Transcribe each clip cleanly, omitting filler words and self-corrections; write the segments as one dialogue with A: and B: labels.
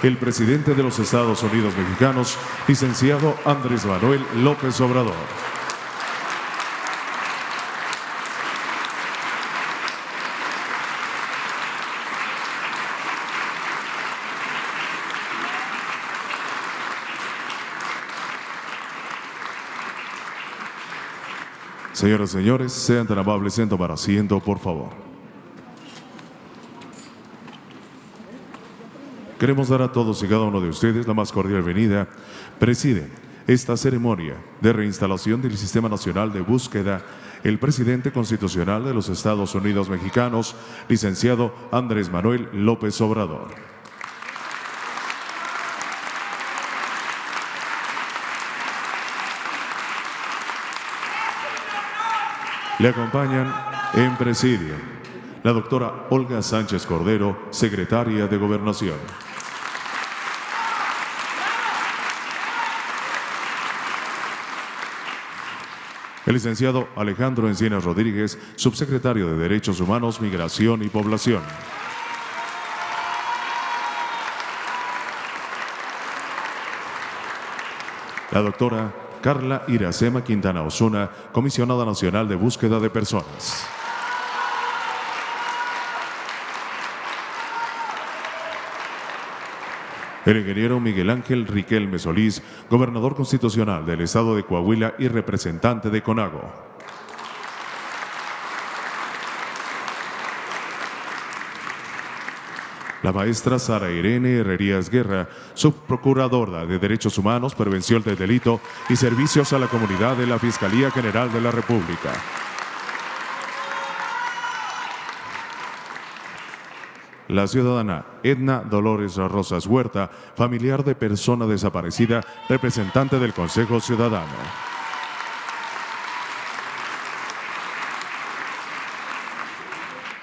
A: el presidente de los Estados Unidos mexicanos, licenciado Andrés Manuel López Obrador. Señoras y señores, sean tan amables en tomar asiento, por favor. Queremos dar a todos y cada uno de ustedes la más cordial bienvenida. Preside esta ceremonia de reinstalación del Sistema Nacional de Búsqueda el presidente constitucional de los Estados Unidos mexicanos, licenciado Andrés Manuel López Obrador. Le acompañan en presidio la doctora Olga Sánchez Cordero, secretaria de Gobernación. El licenciado Alejandro Encinas Rodríguez, subsecretario de Derechos Humanos, Migración y Población. La doctora Carla Iracema Quintana Osuna, comisionada nacional de búsqueda de personas. El ingeniero Miguel Ángel Riquelme Solís, gobernador constitucional del estado de Coahuila y representante de CONAGO. La maestra Sara Irene Herrerías Guerra, subprocuradora de Derechos Humanos, Prevención del Delito y Servicios a la Comunidad de la Fiscalía General de la República. La ciudadana Edna Dolores Rosas Huerta, familiar de persona desaparecida, representante del Consejo Ciudadano.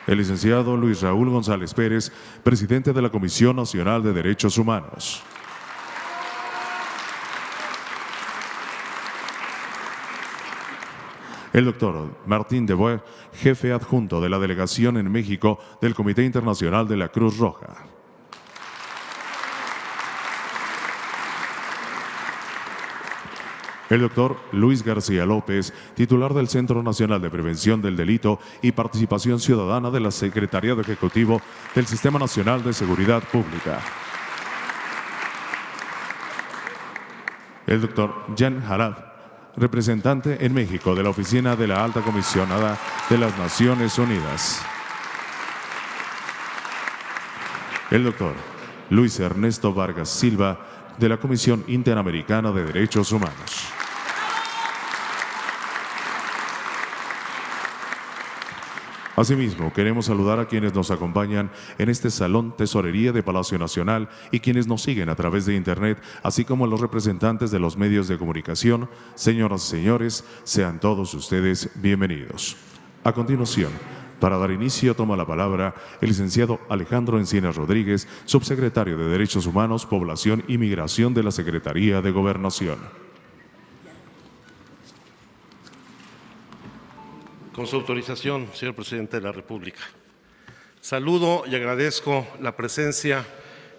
A: El licenciado Luis Raúl González Pérez, presidente de la Comisión Nacional de Derechos Humanos. El doctor Martín de Boer, jefe adjunto de la delegación en México del Comité Internacional de la Cruz Roja. El doctor Luis García López, titular del Centro Nacional de Prevención del Delito y Participación Ciudadana de la Secretariado Ejecutivo del Sistema Nacional de Seguridad Pública. El doctor Jan Harad, representante en México de la Oficina de la Alta Comisionada de las Naciones Unidas. El doctor Luis Ernesto Vargas Silva, de la Comisión Interamericana de Derechos Humanos. Asimismo, queremos saludar a quienes nos acompañan en este Salón Tesorería de Palacio Nacional y quienes nos siguen a través de Internet, así como a los representantes de los medios de comunicación. Señoras y señores, sean todos ustedes bienvenidos. A continuación, para dar inicio, toma la palabra el licenciado Alejandro Encinas Rodríguez, subsecretario de Derechos Humanos, Población y Migración de la Secretaría de Gobernación.
B: Con su autorización, señor presidente de la República. Saludo y agradezco la presencia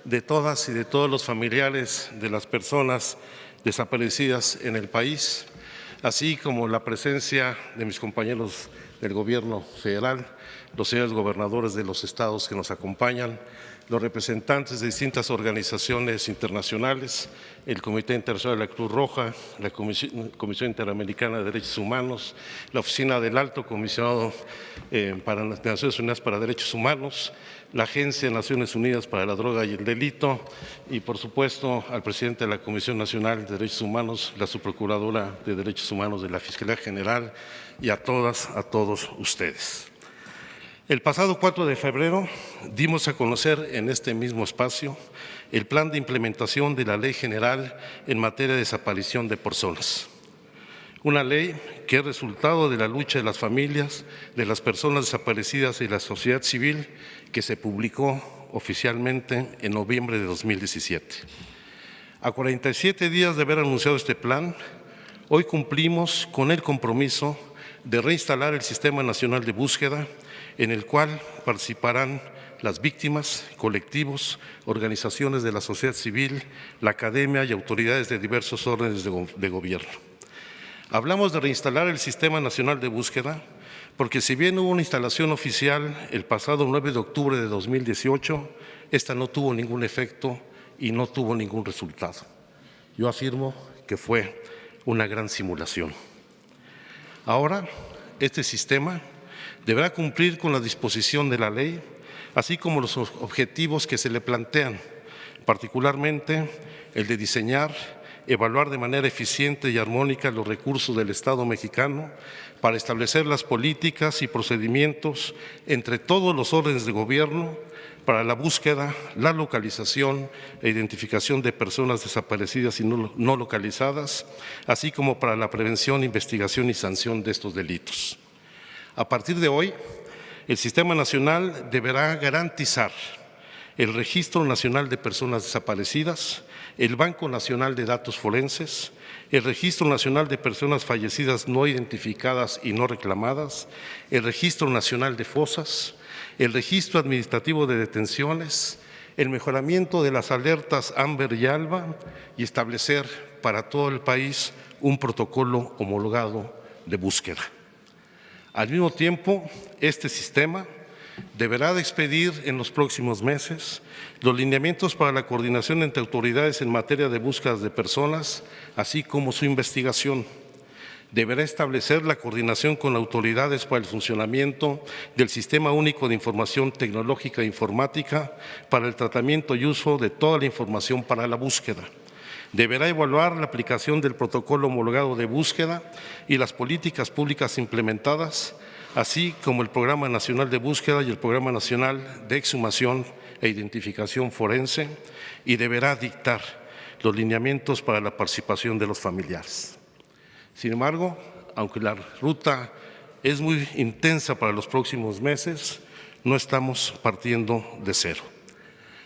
B: de todas y de todos los familiares de las personas desaparecidas en el país, así como la presencia de mis compañeros del Gobierno federal, los señores gobernadores de los estados que nos acompañan, los representantes de distintas organizaciones internacionales, el Comité Internacional de la Cruz Roja, la Comisión Interamericana de Derechos Humanos, la Oficina del Alto Comisionado para las Naciones Unidas para Derechos Humanos, la Agencia de Naciones Unidas para la Droga y el Delito y, por supuesto, al presidente de la Comisión Nacional de Derechos Humanos, la subprocuradora de Derechos Humanos de la Fiscalía General y a todas, a todos ustedes. El pasado 4 de febrero dimos a conocer en este mismo espacio el plan de implementación de la Ley General en materia de desaparición de personas. Una ley que es resultado de la lucha de las familias, de las personas desaparecidas y la sociedad civil, que se publicó oficialmente en noviembre de 2017. A 47 días de haber anunciado este plan, hoy cumplimos con el compromiso de reinstalar el Sistema Nacional de Búsqueda, en el cual participarán las víctimas, colectivos, organizaciones de la sociedad civil, la academia y autoridades de diversos órdenes de gobierno. Hablamos de reinstalar el Sistema Nacional de Búsqueda, porque si bien hubo una instalación oficial el pasado 9 de octubre de 2018, esta no tuvo ningún efecto y no tuvo ningún resultado. Yo afirmo que fue una gran simulación. Ahora, este sistema deberá cumplir con la disposición de la ley, así como los objetivos que se le plantean, particularmente el de diseñar, evaluar de manera eficiente y armónica los recursos del Estado mexicano para establecer las políticas y procedimientos entre todos los órdenes de gobierno para la búsqueda, la localización e identificación de personas desaparecidas y no localizadas, así como para la prevención, investigación y sanción de estos delitos. A partir de hoy, el Sistema Nacional deberá garantizar el Registro Nacional de Personas Desaparecidas, el Banco Nacional de Datos Forenses, el Registro Nacional de Personas Fallecidas no identificadas y no reclamadas, el Registro Nacional de Fosas, el Registro Administrativo de Detenciones, el mejoramiento de las alertas AMBER y ALBA y establecer para todo el país un protocolo homologado de búsqueda. Al mismo tiempo, este sistema deberá de expedir en los próximos meses los lineamientos para la coordinación entre autoridades en materia de búsquedas de personas, así como su investigación. Deberá establecer la coordinación con autoridades para el funcionamiento del Sistema Único de Información Tecnológica e Informática para el tratamiento y uso de toda la información para la búsqueda. Deberá evaluar la aplicación del protocolo homologado de búsqueda y las políticas públicas implementadas, así como el Programa Nacional de Búsqueda y el Programa Nacional de Exhumación e Identificación Forense, y deberá dictar los lineamientos para la participación de los familiares. Sin embargo, aunque la ruta es muy intensa para los próximos meses, no estamos partiendo de cero.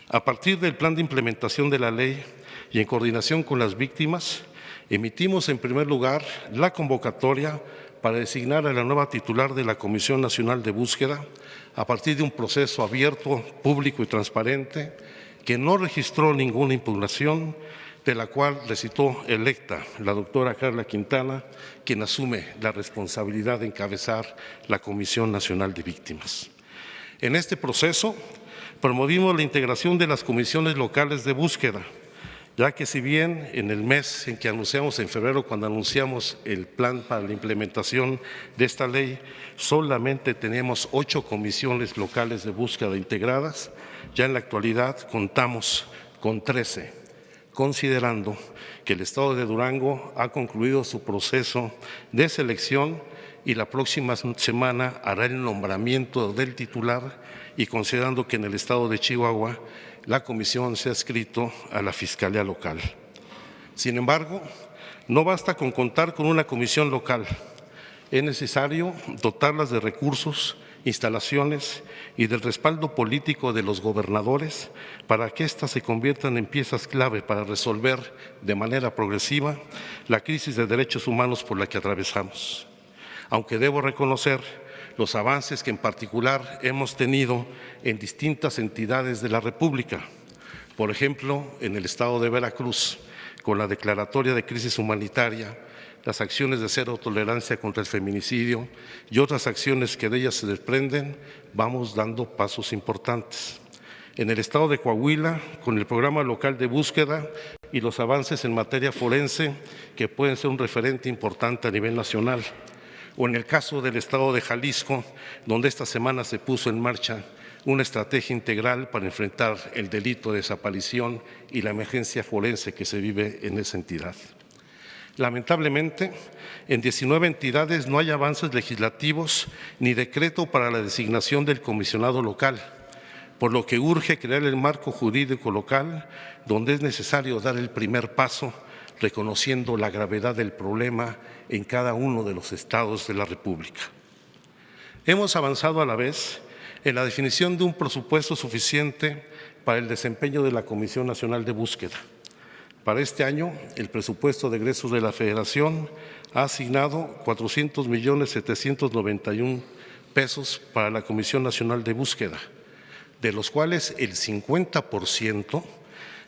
B: A partir del plan de implementación de la ley y en coordinación con las víctimas, emitimos en primer lugar la convocatoria para designar a la nueva titular de la Comisión Nacional de Búsqueda a partir de un proceso abierto, público y transparente que no registró ninguna impugnación, de la cual resultó electa la doctora Carla Quintana, quien asume la responsabilidad de encabezar la Comisión Nacional de Víctimas. En este proceso, promovimos la integración de las comisiones locales de búsqueda, ya que si bien en el mes en que anunciamos en febrero, cuando anunciamos el plan para la implementación de esta ley, solamente tenemos 8 comisiones locales de búsqueda integradas, ya en la actualidad contamos con 13, considerando que el Estado de Durango ha concluido su proceso de selección y la próxima semana hará el nombramiento del titular, y considerando que en el Estado de Chihuahua la comisión se ha adscrito a la Fiscalía Local. Sin embargo, no basta con contar con una comisión local. Es necesario dotarlas de recursos, instalaciones y del respaldo político de los gobernadores para que éstas se conviertan en piezas clave para resolver de manera progresiva la crisis de derechos humanos por la que atravesamos. Aunque debo reconocer los avances que en particular hemos tenido en distintas entidades de la República. Por ejemplo, en el estado de Veracruz, con la declaratoria de crisis humanitaria, las acciones de cero tolerancia contra el feminicidio y otras acciones que de ellas se desprenden, vamos dando pasos importantes. En el estado de Coahuila, con el programa local de búsqueda y los avances en materia forense, que pueden ser un referente importante a nivel nacional. O en el caso del estado de Jalisco, donde esta semana se puso en marcha una estrategia integral para enfrentar el delito de desaparición y la emergencia forense que se vive en esa entidad. Lamentablemente, en 19 entidades no hay avances legislativos ni decreto para la designación del comisionado local, por lo que urge crear el marco jurídico local donde es necesario dar el primer paso, reconociendo la gravedad del problema en cada uno de los estados de la República. Hemos avanzado a la vez en la definición de un presupuesto suficiente para el desempeño de la Comisión Nacional de Búsqueda. Para este año, el presupuesto de egresos de la Federación ha asignado 400.791.000 pesos para la Comisión Nacional de Búsqueda, de los cuales el 50%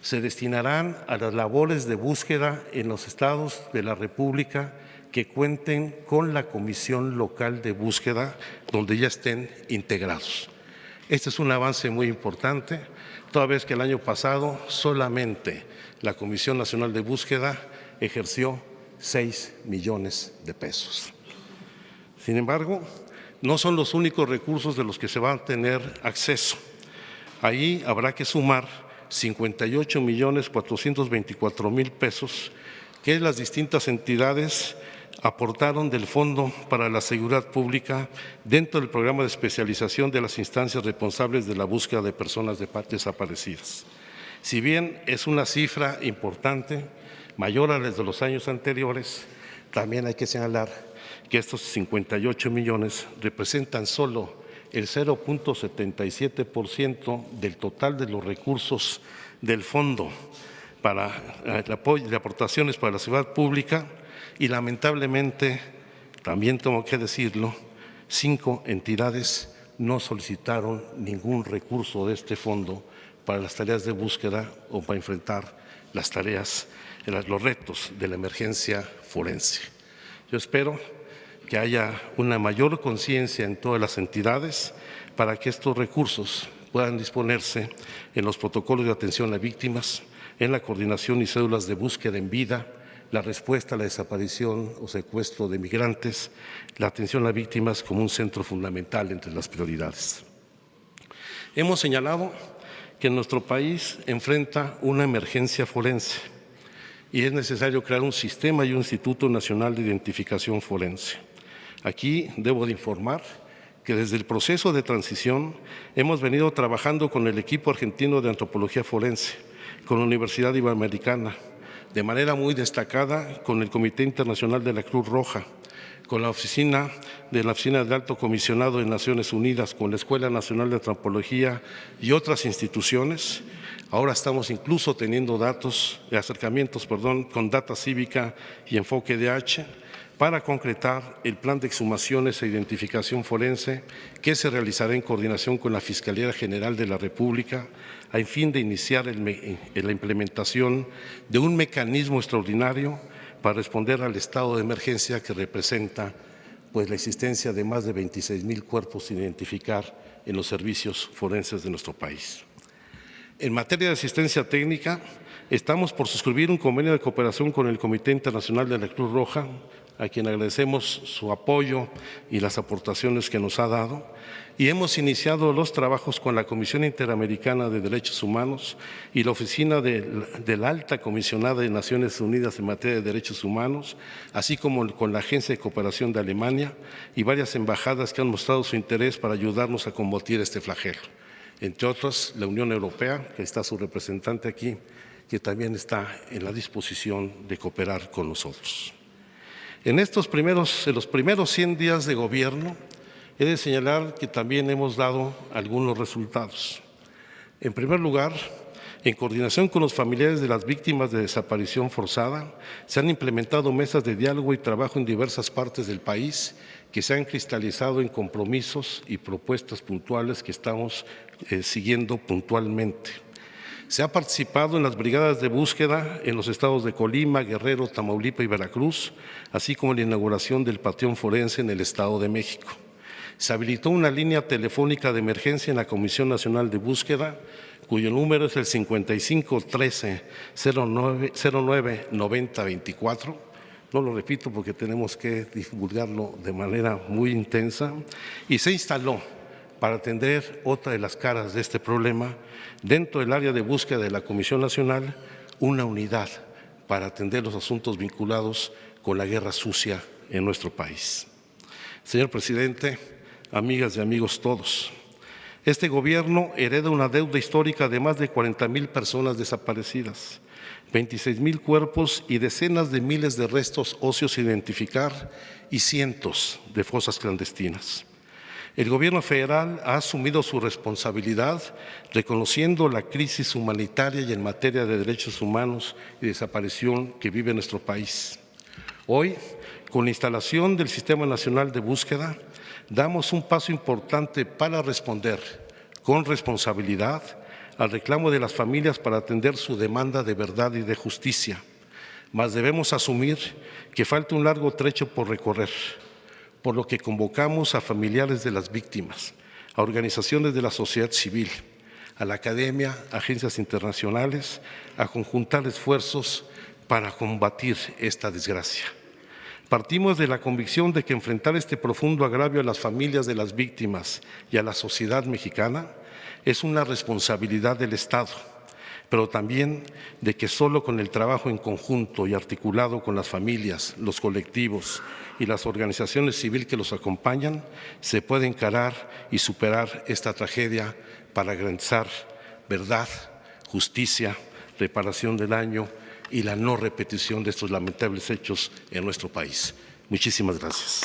B: se destinarán a las labores de búsqueda en los estados de la República que cuenten con la Comisión Local de Búsqueda, donde ya estén integrados. Este es un avance muy importante, toda vez que el año pasado solamente la Comisión Nacional de Búsqueda ejerció 6 millones de pesos. Sin embargo, no son los únicos recursos de los que se van a tener acceso. Ahí habrá que sumar 58.424.000 pesos que las distintas entidades aportaron del Fondo para la Seguridad Pública dentro del programa de especialización de las instancias responsables de la búsqueda de personas desaparecidas. Si bien es una cifra importante, mayor a las de los años anteriores, también hay que señalar que estos 58 millones representan solo el 0.77% del total de los recursos del Fondo para el apoyo de aportaciones para la seguridad pública y lamentablemente, también tengo que decirlo, 5 entidades no solicitaron ningún recurso de este fondo para las tareas de búsqueda o para enfrentar las tareas, los retos de la emergencia forense. Yo espero que haya una mayor conciencia en todas las entidades para que estos recursos puedan disponerse en los protocolos de atención a víctimas, en la coordinación y cédulas de búsqueda en vida, la respuesta a la desaparición o secuestro de migrantes, la atención a víctimas como un centro fundamental entre las prioridades. Hemos señalado que nuestro país enfrenta una emergencia forense y es necesario crear un sistema y un Instituto Nacional de Identificación Forense. Aquí debo de informar que desde el proceso de transición hemos venido trabajando con el equipo argentino de antropología forense, con la Universidad Iberoamericana, de manera muy destacada con el Comité Internacional de la Cruz Roja, con la Oficina del Alto Comisionado de Naciones Unidas, con la Escuela Nacional de Antropología y otras instituciones. Ahora estamos incluso teniendo acercamientos con Data Cívica y Enfoque DH para concretar el plan de exhumaciones e identificación forense que se realizará en coordinación con la Fiscalía General de la República a fin de iniciar la implementación de un mecanismo extraordinario para responder al estado de emergencia que representa la existencia de más de 26,000 cuerpos sin identificar en los servicios forenses de nuestro país. En materia de asistencia técnica, estamos por suscribir un convenio de cooperación con el Comité Internacional de la Cruz Roja, a quien agradecemos su apoyo y las aportaciones que nos ha dado, y hemos iniciado los trabajos con la Comisión Interamericana de Derechos Humanos y la Oficina de la Alta Comisionada de Naciones Unidas en materia de derechos humanos, así como con la Agencia de Cooperación de Alemania y varias embajadas que han mostrado su interés para ayudarnos a combatir este flagelo. Entre otros, la Unión Europea, que está su representante aquí, que también está en la disposición de cooperar con nosotros. En los primeros 100 días de gobierno, he de señalar que también hemos dado algunos resultados. En primer lugar, en coordinación con los familiares de las víctimas de desaparición forzada, se han implementado mesas de diálogo y trabajo en diversas partes del país que se han cristalizado en compromisos y propuestas puntuales que estamos siguiendo puntualmente. Se ha participado en las brigadas de búsqueda en los estados de Colima, Guerrero, Tamaulipas y Veracruz, así como en la inauguración del Panteón Forense en el Estado de México. Se habilitó una línea telefónica de emergencia en la Comisión Nacional de Búsqueda, cuyo número es el 5513-099024. No lo repito porque tenemos que divulgarlo de manera muy intensa. Y se instaló para atender otra de las caras de este problema, dentro del área de búsqueda de la Comisión Nacional, una unidad para atender los asuntos vinculados con la guerra sucia en nuestro país. Señor presidente, amigas y amigos todos, este gobierno hereda una deuda histórica de más de 40,000 personas desaparecidas, 26,000 cuerpos y decenas de miles de restos óseos sin identificar y cientos de fosas clandestinas. El gobierno federal ha asumido su responsabilidad reconociendo la crisis humanitaria y en materia de derechos humanos y desaparición que vive nuestro país. Hoy, con la instalación del Sistema Nacional de Búsqueda, damos un paso importante para responder con responsabilidad al reclamo de las familias para atender su demanda de verdad y de justicia. Mas debemos asumir que falta un largo trecho por recorrer, por lo que convocamos a familiares de las víctimas, a organizaciones de la sociedad civil, a la academia, agencias internacionales, a conjuntar esfuerzos para combatir esta desgracia. Partimos de la convicción de que enfrentar este profundo agravio a las familias de las víctimas y a la sociedad mexicana es una responsabilidad del Estado, pero también de que solo con el trabajo en conjunto y articulado con las familias, los colectivos y las organizaciones civiles que los acompañan, se puede encarar y superar esta tragedia para garantizar verdad, justicia, reparación del daño y la no repetición de estos lamentables hechos en nuestro país. Muchísimas gracias.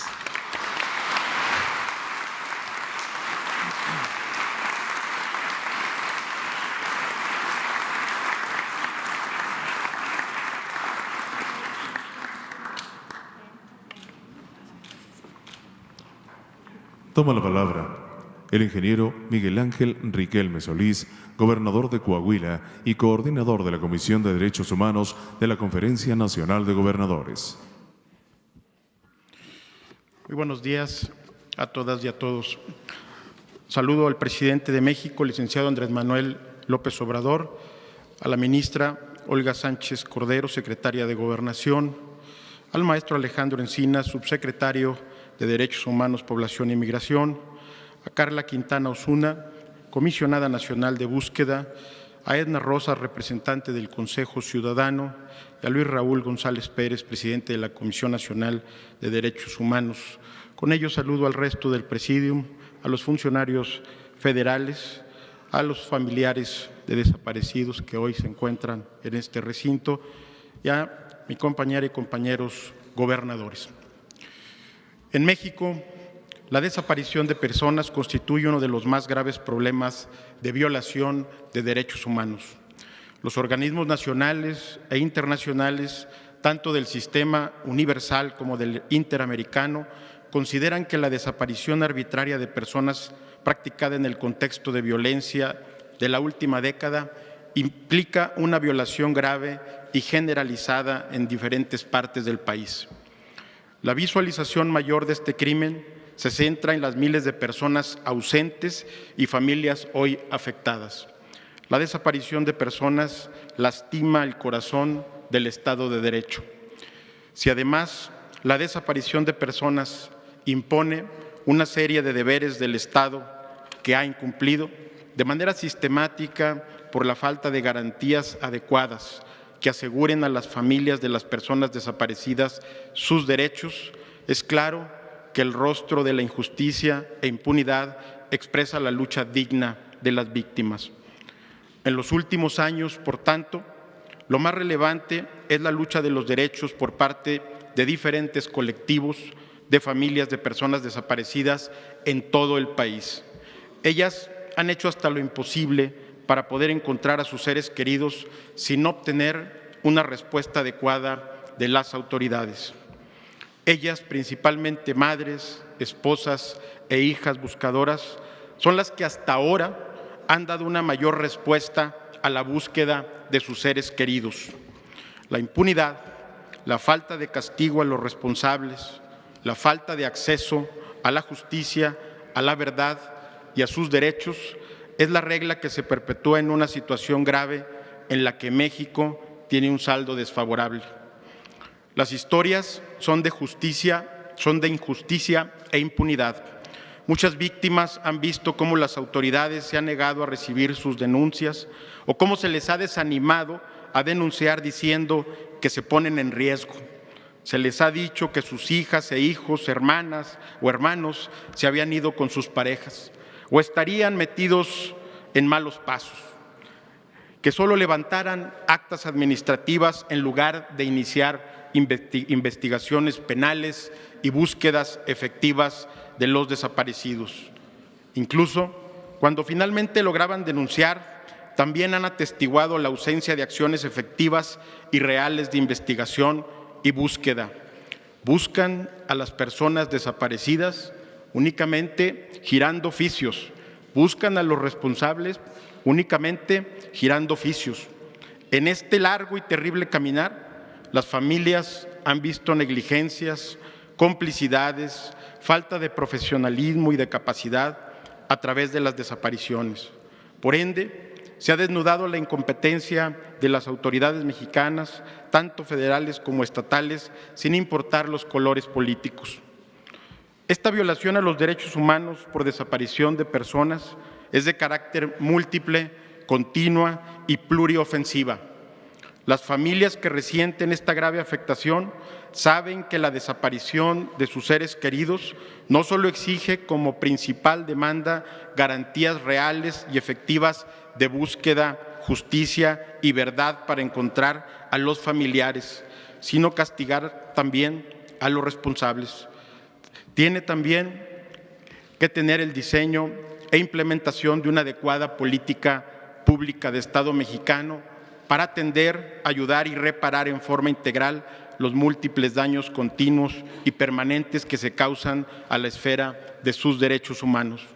A: Toma la palabra el ingeniero Miguel Ángel Riquelme Solís, gobernador de Coahuila y coordinador de la Comisión de Derechos Humanos de la Conferencia Nacional de Gobernadores.
C: Muy buenos días a todas y a todos. Saludo al presidente de México, licenciado Andrés Manuel López Obrador, a la ministra Olga Sánchez Cordero, secretaria de Gobernación, al maestro Alejandro Encinas, subsecretario de Derechos Humanos, Población y Migración, a Carla Quintana Osuna, comisionada nacional de búsqueda, a Edna Rosas, representante del Consejo Ciudadano, y a Luis Raúl González Pérez, presidente de la Comisión Nacional de Derechos Humanos. Con ello saludo al resto del presidium, a los funcionarios federales, a los familiares de desaparecidos que hoy se encuentran en este recinto y a mi compañera y compañeros gobernadores. En México, la desaparición de personas constituye uno de los más graves problemas de violación de derechos humanos. Los organismos nacionales e internacionales, tanto del sistema universal como del interamericano, consideran que la desaparición arbitraria de personas practicada en el contexto de violencia de la última década implica una violación grave y generalizada en diferentes partes del país. La visualización mayor de este crimen se centra en las miles de personas ausentes y familias hoy afectadas. La desaparición de personas lastima el corazón del Estado de Derecho. Si además la desaparición de personas impone una serie de deberes del Estado que ha incumplido de manera sistemática por la falta de garantías adecuadas que aseguren a las familias de las personas desaparecidas sus derechos, es claro que el rostro de la injusticia e impunidad expresa la lucha digna de las víctimas. En los últimos años, por tanto, lo más relevante es la lucha de los derechos por parte de diferentes colectivos de familias de personas desaparecidas en todo el país. Ellas han hecho hasta lo imposible para poder encontrar a sus seres queridos sin obtener una respuesta adecuada de las autoridades. Ellas, principalmente madres, esposas e hijas buscadoras, son las que hasta ahora han dado una mayor respuesta a la búsqueda de sus seres queridos. La impunidad, la falta de castigo a los responsables, la falta de acceso a la justicia, a la verdad y a sus derechos es la regla que se perpetúa en una situación grave en la que México tiene un saldo desfavorable. Las historias son de injusticia e impunidad. Muchas víctimas han visto cómo las autoridades se han negado a recibir sus denuncias o cómo se les ha desanimado a denunciar diciendo que se ponen en riesgo. Se les ha dicho que sus hijas e hijos, hermanas o hermanos se habían ido con sus parejas o estarían metidos en malos pasos, que solo levantaran actas administrativas en lugar de iniciar investigaciones penales y búsquedas efectivas de los desaparecidos. Incluso cuando finalmente lograban denunciar, también han atestiguado la ausencia de acciones efectivas y reales de investigación y búsqueda. Buscan a las personas desaparecidas únicamente girando oficios, buscan a los responsables únicamente girando oficios. En este largo y terrible caminar, las familias han visto negligencias, complicidades, falta de profesionalismo y de capacidad a través de las desapariciones. Por ende, se ha desnudado la incompetencia de las autoridades mexicanas, tanto federales como estatales, sin importar los colores políticos. Esta violación a los derechos humanos por desaparición de personas es de carácter múltiple, continua y pluriofensiva. Las familias que resienten esta grave afectación saben que la desaparición de sus seres queridos no solo exige como principal demanda garantías reales y efectivas de búsqueda, justicia y verdad para encontrar a los familiares, sino castigar también a los responsables. Tiene también que tener el diseño e implementación de una adecuada política pública de Estado mexicano para atender, ayudar y reparar en forma integral los múltiples daños continuos y permanentes que se causan a la esfera de sus derechos humanos.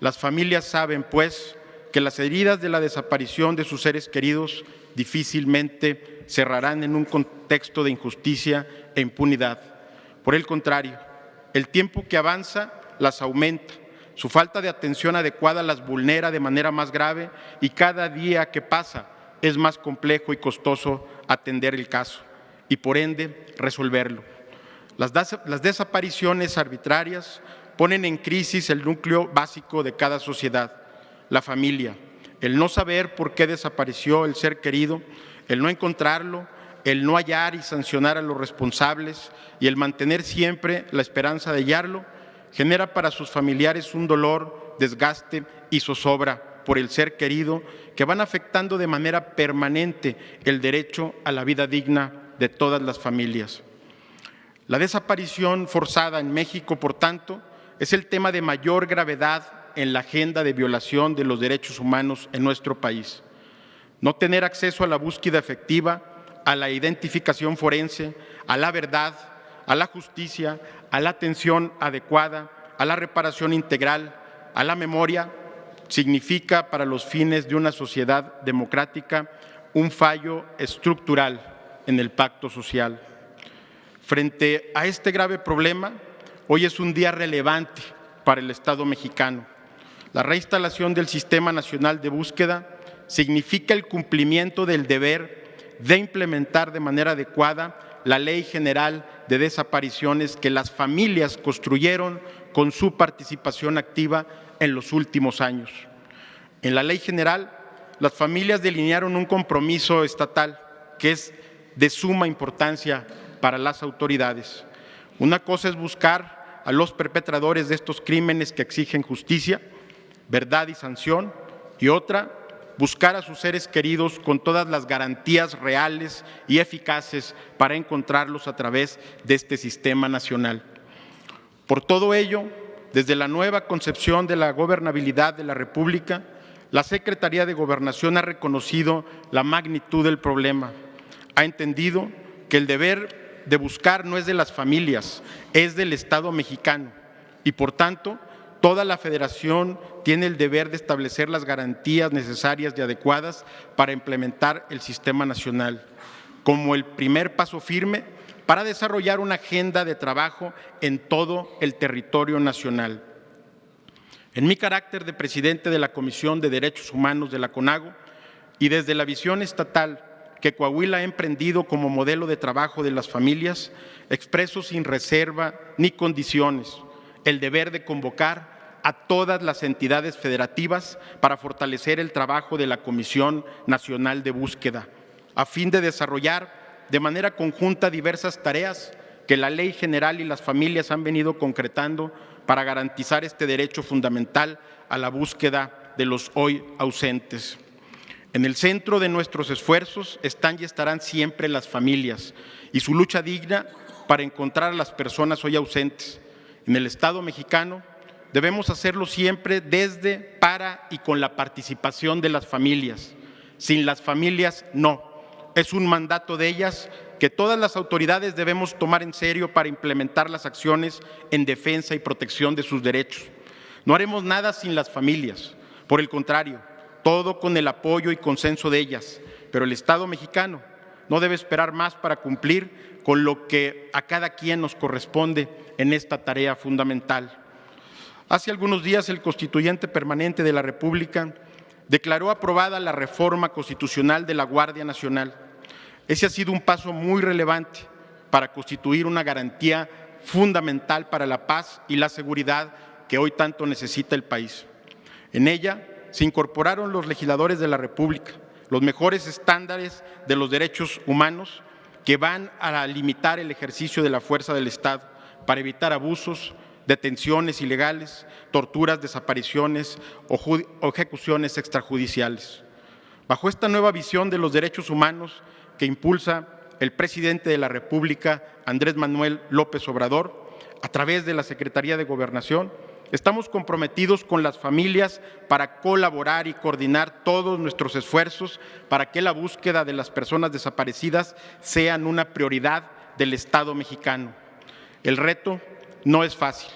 C: Las familias saben, pues, que las heridas de la desaparición de sus seres queridos difícilmente cerrarán en un contexto de injusticia e impunidad. Por el contrario, el tiempo que avanza las aumenta. Su falta de atención adecuada las vulnera de manera más grave y cada día que pasa es más complejo y costoso atender el caso y, por ende, resolverlo. Las desapariciones arbitrarias ponen en crisis el núcleo básico de cada sociedad, la familia. El no saber por qué desapareció el ser querido, el no encontrarlo, el no hallar y sancionar a los responsables y el mantener siempre la esperanza de hallarlo, genera para sus familiares un dolor, desgaste y zozobra por el ser querido que van afectando de manera permanente el derecho a la vida digna de todas las familias. La desaparición forzada en México, por tanto, es el tema de mayor gravedad en la agenda de violación de los derechos humanos en nuestro país. No tener acceso a la búsqueda efectiva, a la identificación forense, a la verdad, a la justicia, a la atención adecuada, a la reparación integral, a la memoria, significa para los fines de una sociedad democrática un fallo estructural en el pacto social. Frente a este grave problema, hoy es un día relevante para el Estado mexicano. La reinstalación del Sistema Nacional de Búsqueda significa el cumplimiento del deber de implementar de manera adecuada la Ley General de Desapariciones que las familias construyeron con su participación activa en los últimos años. En la Ley General, las familias delinearon un compromiso estatal que es de suma importancia para las autoridades. Una cosa es buscar a los perpetradores de estos crímenes que exigen justicia, verdad y sanción, y otra, buscar a sus seres queridos con todas las garantías reales y eficaces para encontrarlos a través de este sistema nacional. Por todo ello, desde la nueva concepción de la gobernabilidad de la República, la Secretaría de Gobernación ha reconocido la magnitud del problema, ha entendido que el deber de buscar no es de las familias, es del Estado mexicano y, por tanto, toda la Federación tiene el deber de establecer las garantías necesarias y adecuadas para implementar el sistema nacional, como el primer paso firme para desarrollar una agenda de trabajo en todo el territorio nacional. En mi carácter de presidente de la Comisión de Derechos Humanos de la CONAGO y desde la visión estatal que Coahuila ha emprendido como modelo de trabajo de las familias, expreso sin reserva ni condiciones el deber de convocar a todas las entidades federativas para fortalecer el trabajo de la Comisión Nacional de Búsqueda, a fin de desarrollar de manera conjunta diversas tareas que la Ley General y las familias han venido concretando para garantizar este derecho fundamental a la búsqueda de los hoy ausentes. En el centro de nuestros esfuerzos están y estarán siempre las familias y su lucha digna para encontrar a las personas hoy ausentes. En el Estado mexicano debemos hacerlo siempre desde, para y con la participación de las familias. Sin las familias, no. Es un mandato de ellas que todas las autoridades debemos tomar en serio para implementar las acciones en defensa y protección de sus derechos. No haremos nada sin las familias. Por el contrario, todo con el apoyo y consenso de ellas. Pero el Estado mexicano no debe esperar más para cumplir con lo que a cada quien nos corresponde en esta tarea fundamental. Hace algunos días el Constituyente Permanente de la República declaró aprobada la reforma constitucional de la Guardia Nacional. Ese ha sido un paso muy relevante para constituir una garantía fundamental para la paz y la seguridad que hoy tanto necesita el país. En ella se incorporaron los legisladores de la República, los mejores estándares de los derechos humanos que van a limitar el ejercicio de la fuerza del Estado para evitar abusos, detenciones ilegales, torturas, desapariciones o ejecuciones extrajudiciales. Bajo esta nueva visión de los derechos humanos que impulsa el presidente de la República, Andrés Manuel López Obrador, a través de la Secretaría de Gobernación, estamos comprometidos con las familias para colaborar y coordinar todos nuestros esfuerzos para que la búsqueda de las personas desaparecidas sean una prioridad del Estado mexicano. El reto no es fácil,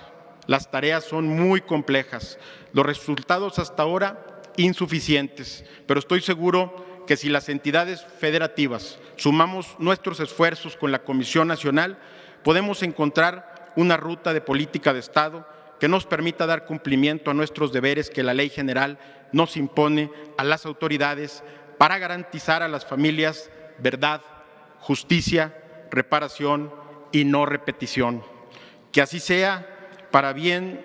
C: las tareas son muy complejas, los resultados hasta ahora insuficientes, pero estoy seguro que si las entidades federativas sumamos nuestros esfuerzos con la Comisión Nacional, podemos encontrar una ruta de política de Estado que nos permita dar cumplimiento a nuestros deberes que la Ley General nos impone a las autoridades para garantizar a las familias verdad, justicia, reparación y no repetición. Que así sea para bien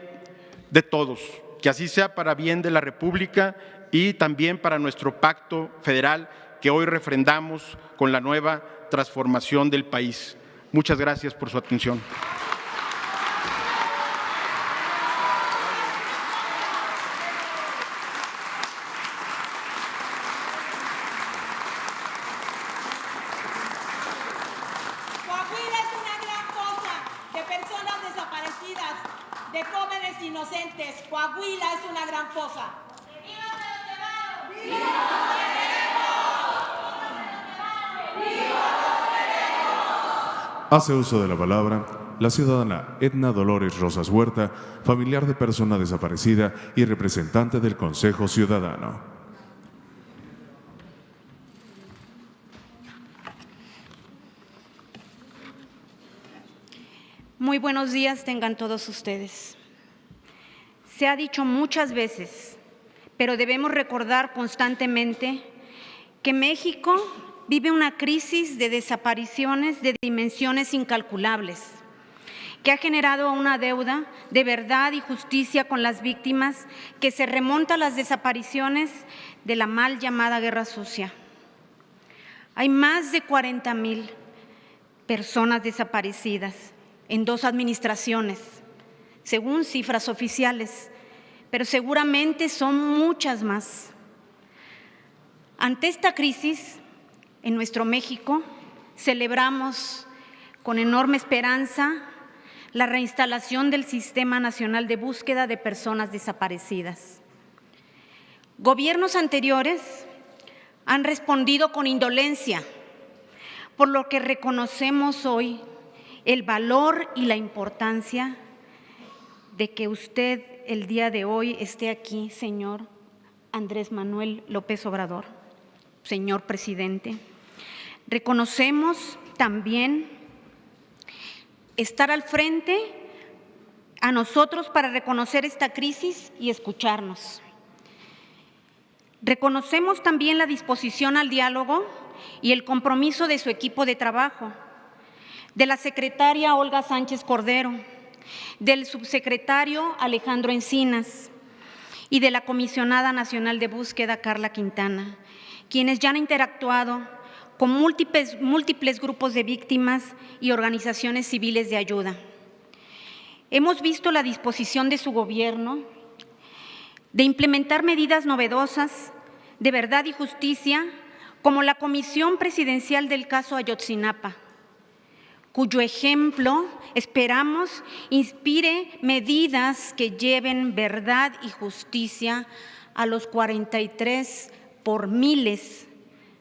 C: de todos, que así sea para bien de la República y también para nuestro pacto federal que hoy refrendamos con la nueva transformación del país. Muchas gracias por su atención.
D: Coahuila es una gran cosa de personas desaparecidas, de jóvenes inocentes. Coahuila es una gran fosa. ¡Viva los devados! ¡Viva los devados!
A: Hace uso de la palabra la ciudadana Edna Dolores Rosas Huerta, familiar de persona desaparecida y representante del Consejo Ciudadano.
E: Muy buenos días tengan todos ustedes. Se ha dicho muchas veces, pero debemos recordar constantemente que México vive una crisis de desapariciones de dimensiones incalculables, que ha generado una deuda de verdad y justicia con las víctimas que se remonta a las desapariciones de la mal llamada Guerra Sucia. Hay más de 40,000 personas desaparecidas en 2 administraciones, según cifras oficiales, pero seguramente son muchas más. Ante esta crisis, en nuestro México, celebramos con enorme esperanza la reinstalación del Sistema Nacional de Búsqueda de Personas Desaparecidas. Gobiernos anteriores han respondido con indolencia, por lo que reconocemos hoy el valor y la importancia de que usted el día de hoy esté aquí, señor Andrés Manuel López Obrador, señor presidente. Reconocemos también estar al frente a nosotros para reconocer esta crisis y escucharnos. Reconocemos también la disposición al diálogo y el compromiso de su equipo de trabajo, de la secretaria Olga Sánchez Cordero, del subsecretario Alejandro Encinas y de la Comisionada Nacional de Búsqueda Carla Quintana, quienes ya han interactuado con múltiples grupos de víctimas y organizaciones civiles de ayuda. Hemos visto la disposición de su gobierno de implementar medidas novedosas de verdad y justicia, como la Comisión Presidencial del caso Ayotzinapa, cuyo ejemplo esperamos inspire medidas que lleven verdad y justicia a los 43 por miles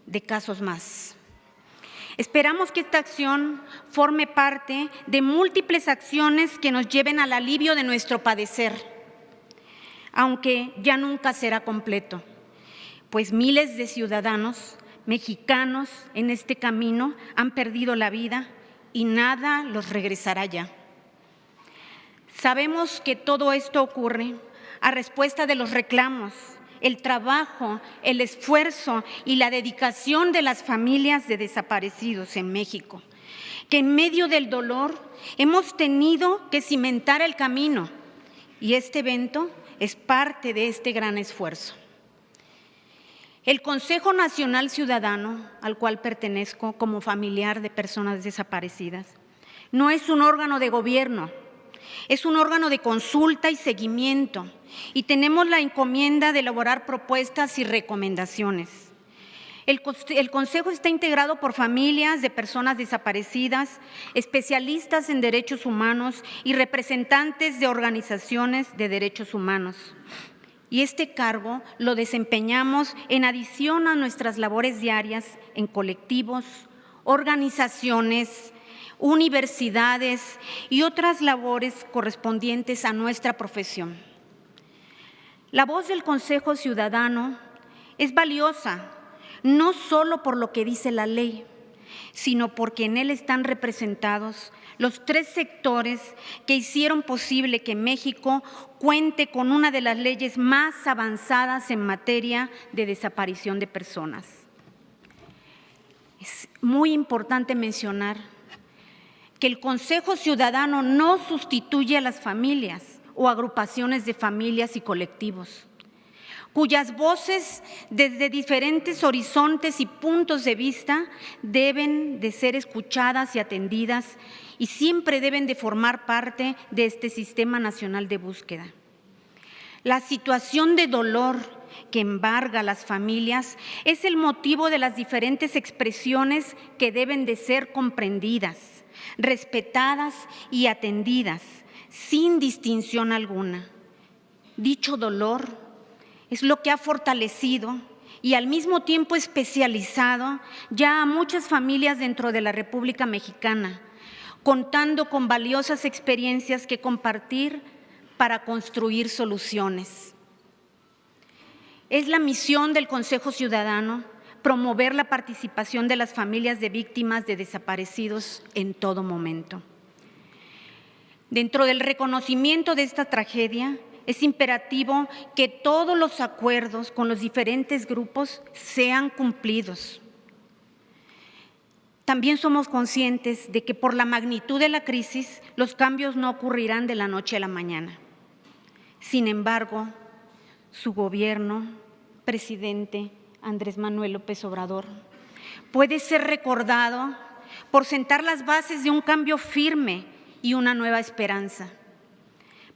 E: de casos más. Esperamos que esta acción forme parte de múltiples acciones que nos lleven al alivio de nuestro padecer. aunque ya nunca será completo, pues miles de ciudadanos mexicanos en este camino han perdido la vida y nada los regresará ya. Sabemos que todo esto ocurre a respuesta de los reclamos, el trabajo, el esfuerzo y la dedicación de las familias de desaparecidos en México, que en medio del dolor hemos tenido que cimentar el camino, y este evento es parte de este gran esfuerzo. El Consejo Nacional Ciudadano, al cual pertenezco como familiar de personas desaparecidas, no es un órgano de gobierno, es un órgano de consulta y seguimiento, y tenemos la encomienda de elaborar propuestas y recomendaciones. El Consejo está integrado por familias de personas desaparecidas, especialistas en derechos humanos y representantes de organizaciones de derechos humanos. Y este cargo lo desempeñamos en adición a nuestras labores diarias en colectivos, organizaciones, universidades y otras labores correspondientes a nuestra profesión. La voz del Consejo Ciudadano es valiosa, no solo por lo que dice la ley, sino porque en él están representados los 3 sectores que hicieron posible que México cuente con una de las leyes más avanzadas en materia de desaparición de personas. Es muy importante mencionar que el Consejo Ciudadano no sustituye a las familias o agrupaciones de familias y colectivos, cuyas voces desde diferentes horizontes y puntos de vista deben de ser escuchadas y atendidas y siempre deben de formar parte de este Sistema Nacional de Búsqueda. La situación de dolor que embarga a las familias es el motivo de las diferentes expresiones que deben de ser comprendidas, respetadas y atendidas, sin distinción alguna. Dicho dolor es lo que ha fortalecido y al mismo tiempo especializado ya a muchas familias dentro de la República Mexicana, contando con valiosas experiencias que compartir para construir soluciones. Es la misión del Consejo Ciudadano promover la participación de las familias de víctimas de desaparecidos en todo momento. Dentro del reconocimiento de esta tragedia, es imperativo que todos los acuerdos con los diferentes grupos sean cumplidos. También somos conscientes de que por la magnitud de la crisis, los cambios no ocurrirán de la noche a la mañana. Sin embargo, su gobierno, presidente Andrés Manuel López Obrador, puede ser recordado por sentar las bases de un cambio firme y una nueva esperanza.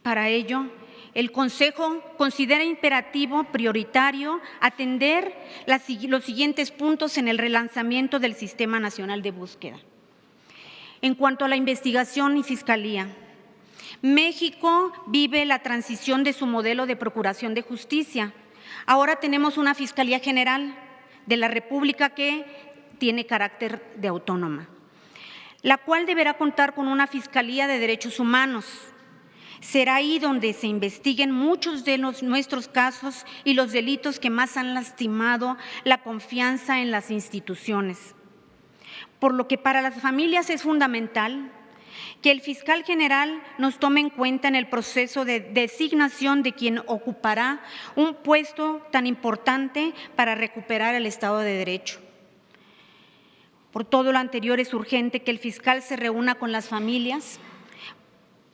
E: Para ello, el Consejo considera imperativo, prioritario, atender los siguientes puntos en el relanzamiento del Sistema Nacional de Búsqueda. En cuanto a la investigación y fiscalía, México vive la transición de su modelo de procuración de justicia. Ahora tenemos una Fiscalía General de la República que tiene carácter de autónoma, la cual deberá contar con una Fiscalía de Derechos Humanos. Será ahí donde se investiguen muchos de nuestros casos y los delitos que más han lastimado la confianza en las instituciones. Por lo que para las familias es fundamental que el fiscal general nos tome en cuenta en el proceso de designación de quien ocupará un puesto tan importante para recuperar el Estado de Derecho. Por todo lo anterior, es urgente que el fiscal se reúna con las familias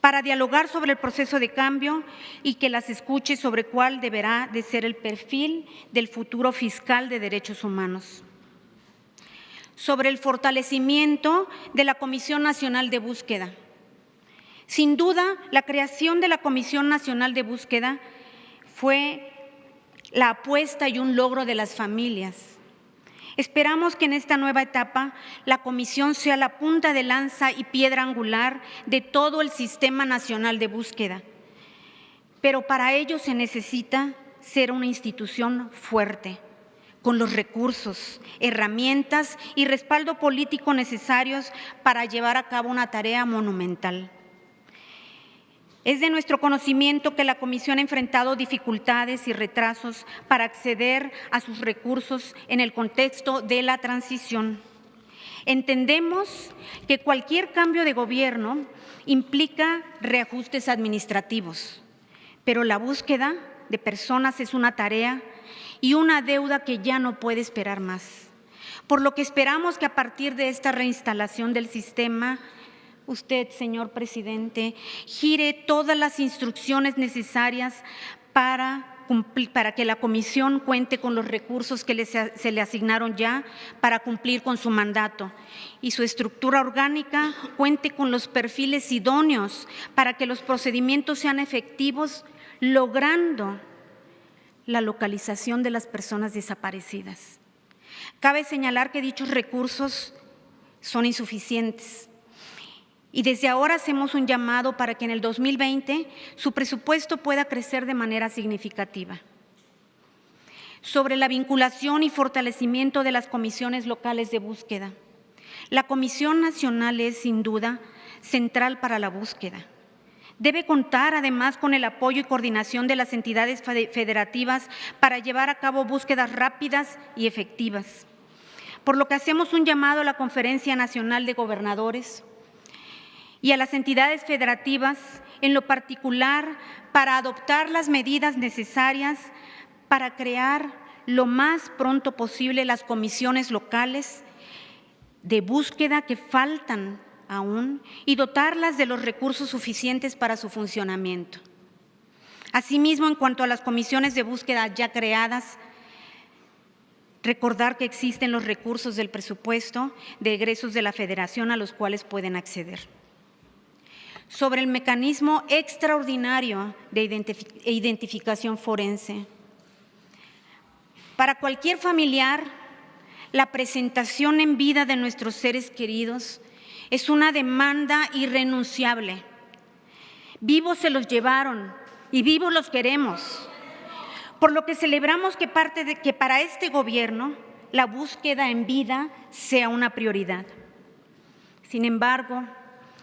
E: para dialogar sobre el proceso de cambio y que las escuche sobre cuál deberá de ser el perfil del futuro fiscal de derechos humanos. Sobre el fortalecimiento de la Comisión Nacional de Búsqueda. Sin duda, la creación de la Comisión Nacional de Búsqueda fue la apuesta y un logro de las familias. Esperamos que en esta nueva etapa la comisión sea la punta de lanza y piedra angular de todo el Sistema Nacional de Búsqueda. Pero para ello se necesita ser una institución fuerte, con los recursos, herramientas y respaldo político necesarios para llevar a cabo una tarea monumental. Es de nuestro conocimiento que la Comisión ha enfrentado dificultades y retrasos para acceder a sus recursos en el contexto de la transición. Entendemos que cualquier cambio de gobierno implica reajustes administrativos, pero la búsqueda de personas es una tarea y una deuda que ya no puede esperar más. Por lo que esperamos que a partir de esta reinstalación del sistema, usted, señor presidente, gire todas las instrucciones necesarias para que la comisión cuente con los recursos que se le asignaron ya para cumplir con su mandato y su estructura orgánica cuente con los perfiles idóneos para que los procedimientos sean efectivos, logrando la localización de las personas desaparecidas. Cabe señalar que dichos recursos son insuficientes. Y desde ahora hacemos un llamado para que en el 2020 su presupuesto pueda crecer de manera significativa. Sobre la vinculación y fortalecimiento de las comisiones locales de búsqueda. La Comisión Nacional es, sin duda, central para la búsqueda. Debe contar, además, con el apoyo y coordinación de las entidades federativas para llevar a cabo búsquedas rápidas y efectivas. Por lo que hacemos un llamado a la Conferencia Nacional de Gobernadores y a las entidades federativas, en lo particular, para adoptar las medidas necesarias para crear lo más pronto posible las comisiones locales de búsqueda que faltan aún y dotarlas de los recursos suficientes para su funcionamiento. Asimismo, en cuanto a las comisiones de búsqueda ya creadas, recordar que existen los recursos del presupuesto de egresos de la Federación a los cuales pueden acceder. Sobre el mecanismo extraordinario de identificación forense. Para cualquier familiar, la presentación en vida de nuestros seres queridos es una demanda irrenunciable. Vivos se los llevaron y vivos los queremos. Por lo que celebramos que para este gobierno la búsqueda en vida sea una prioridad. Sin embargo,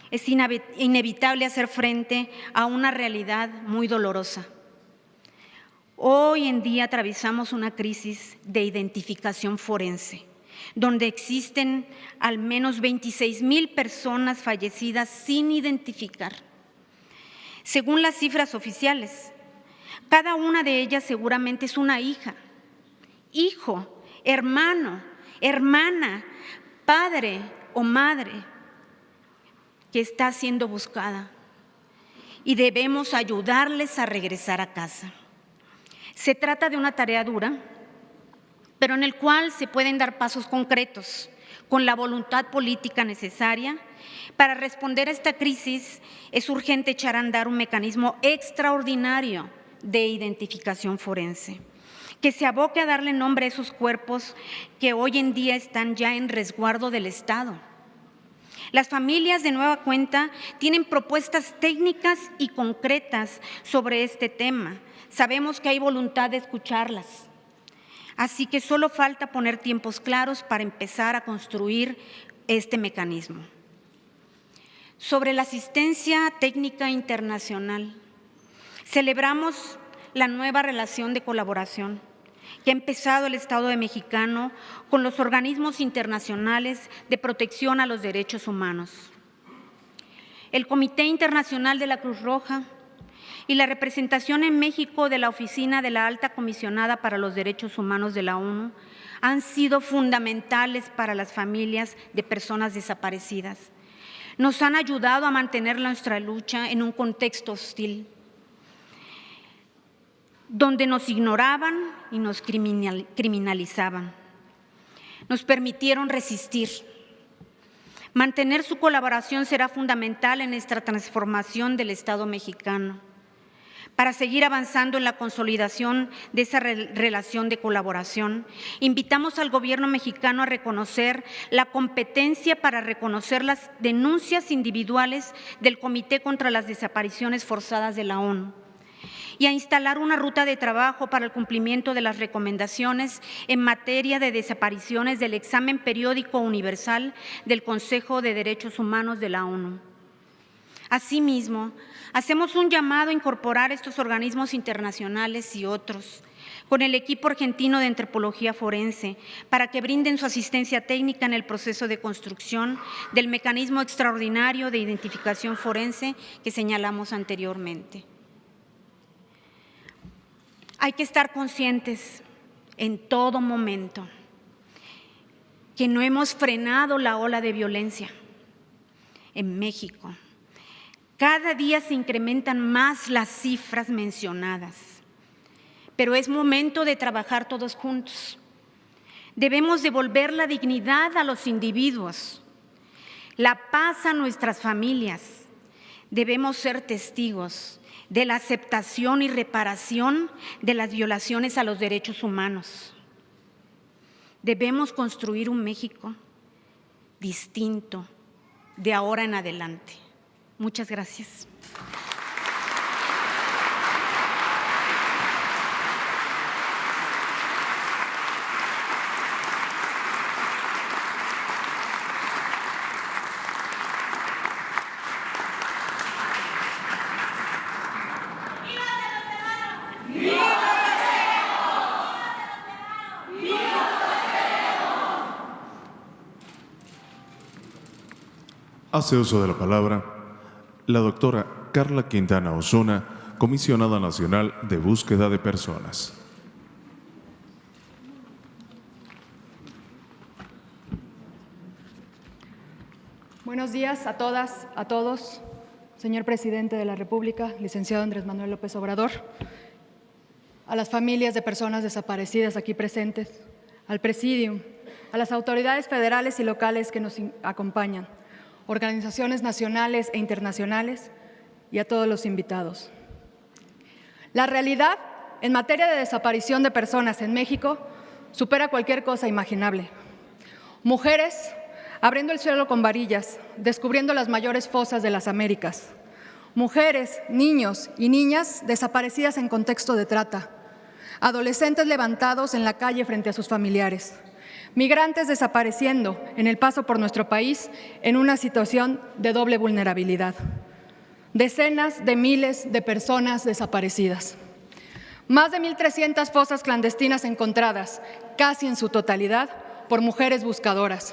E: es inevitable hacer frente a una realidad muy dolorosa. Hoy en día atravesamos una crisis de identificación forense, donde existen al menos 26,000 personas fallecidas sin identificar. Según las cifras oficiales, cada una de ellas seguramente es una hija, hijo, hermano, hermana, padre o madre que está siendo buscada y debemos ayudarles a regresar a casa. Se trata de una tarea dura, pero en el cual se pueden dar pasos concretos con la voluntad política necesaria. Para responder a esta crisis es urgente echar a andar un mecanismo extraordinario de identificación forense, que se aboque a darle nombre a esos cuerpos que hoy en día están ya en resguardo del Estado. Las familias de nueva cuenta tienen propuestas técnicas y concretas sobre este tema. Sabemos que hay voluntad de escucharlas. Así que solo falta poner tiempos claros para empezar a construir este mecanismo. Sobre la asistencia técnica internacional, celebramos la nueva relación de colaboración que ha empezado el Estado mexicano con los organismos internacionales de protección a los derechos humanos. El Comité Internacional de la Cruz Roja y la representación en México de la Oficina de la Alta Comisionada para los Derechos Humanos de la ONU han sido fundamentales para las familias de personas desaparecidas. Nos han ayudado a mantener nuestra lucha en un contexto hostil, donde nos ignoraban y nos criminalizaban. Nos permitieron resistir. Mantener su colaboración será fundamental en nuestra transformación del Estado mexicano, para seguir avanzando en la consolidación de esa relación de colaboración. Invitamos al Gobierno mexicano a reconocer la competencia para reconocer las denuncias individuales del Comité contra las Desapariciones Forzadas de la ONU y a instalar una ruta de trabajo para el cumplimiento de las recomendaciones en materia de desapariciones del examen periódico universal del Consejo de Derechos Humanos de la ONU. Asimismo, hacemos un llamado a incorporar estos organismos internacionales y otros con el equipo argentino de antropología forense para que brinden su asistencia técnica en el proceso de construcción del mecanismo extraordinario de identificación forense que señalamos anteriormente. Hay que estar conscientes en todo momento que no hemos frenado la ola de violencia en México. Cada día se incrementan más las cifras mencionadas, pero es momento de trabajar todos juntos. Debemos devolver la dignidad a los individuos, la paz a nuestras familias. Debemos ser testigos de la aceptación y reparación de las violaciones a los derechos humanos. Debemos construir un México distinto de ahora en adelante. Muchas gracias.
A: Hace uso de la palabra la doctora Carla Quintana Osuna, comisionada nacional de búsqueda de personas.
F: Buenos días a todas, a todos. Señor Presidente de la República, licenciado Andrés Manuel López Obrador, a las familias de personas desaparecidas aquí presentes, al Presidium, a las autoridades federales y locales que nos acompañan, organizaciones nacionales e internacionales y a todos los invitados. La realidad en materia de desaparición de personas en México supera cualquier cosa imaginable. Mujeres abriendo el cielo con varillas, descubriendo las mayores fosas de las Américas. Mujeres, niños y niñas desaparecidas en contexto de trata. Adolescentes levantados en la calle frente a sus familiares. Migrantes desapareciendo en el paso por nuestro país en una situación de doble vulnerabilidad. Decenas de miles de personas desaparecidas. Más de 1,300 fosas clandestinas encontradas, casi en su totalidad, por mujeres buscadoras.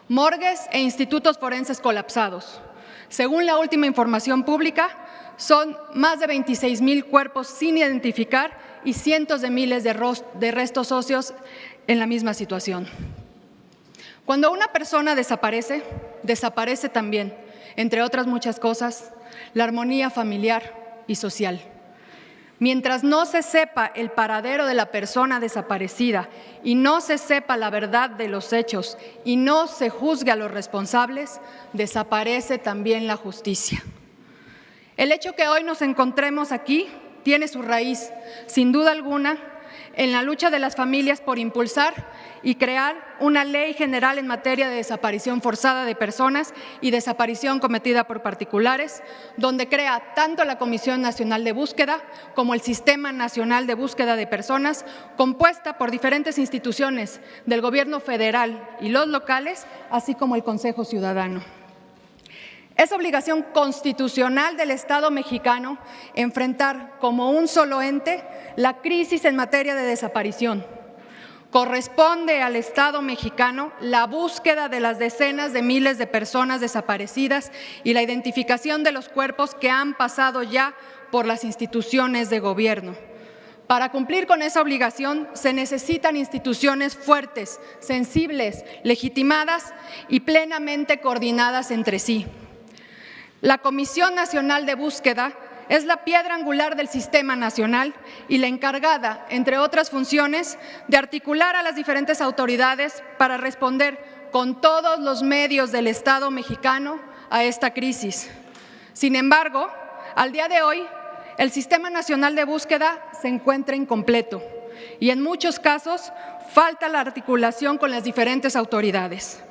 F: Morgues e institutos forenses colapsados. Según la última información pública, son más de 26,000 cuerpos sin identificar y cientos de miles de restos óseos en la misma situación. Cuando una persona desaparece, desaparece también, entre otras muchas cosas, la armonía familiar y social. Mientras no se sepa el paradero de la persona desaparecida y no se sepa la verdad de los hechos y no se juzgue a los responsables, desaparece también la justicia. El hecho que hoy nos encontremos aquí tiene su raíz, sin duda alguna, en la lucha de las familias por impulsar y crear una ley general en materia de desaparición forzada de personas y desaparición cometida por particulares, donde crea tanto la Comisión Nacional de Búsqueda como el Sistema Nacional de Búsqueda de Personas, compuesta por diferentes instituciones del Gobierno federal y los locales, así como el Consejo Ciudadano. Es obligación constitucional del Estado mexicano enfrentar como un solo ente la crisis en materia de desaparición. Corresponde al Estado mexicano la búsqueda de las decenas de miles de personas desaparecidas y la identificación de los cuerpos que han pasado ya por las instituciones de gobierno. Para cumplir con esa obligación se necesitan instituciones fuertes, sensibles, legitimadas y plenamente coordinadas entre sí. La Comisión Nacional de Búsqueda es la piedra angular del sistema nacional y la encargada, entre otras funciones, de articular a las diferentes autoridades para responder con todos los medios del Estado mexicano a esta crisis. Sin embargo, al día de hoy, el Sistema Nacional de Búsqueda se encuentra incompleto y en muchos casos falta la articulación con las diferentes autoridades.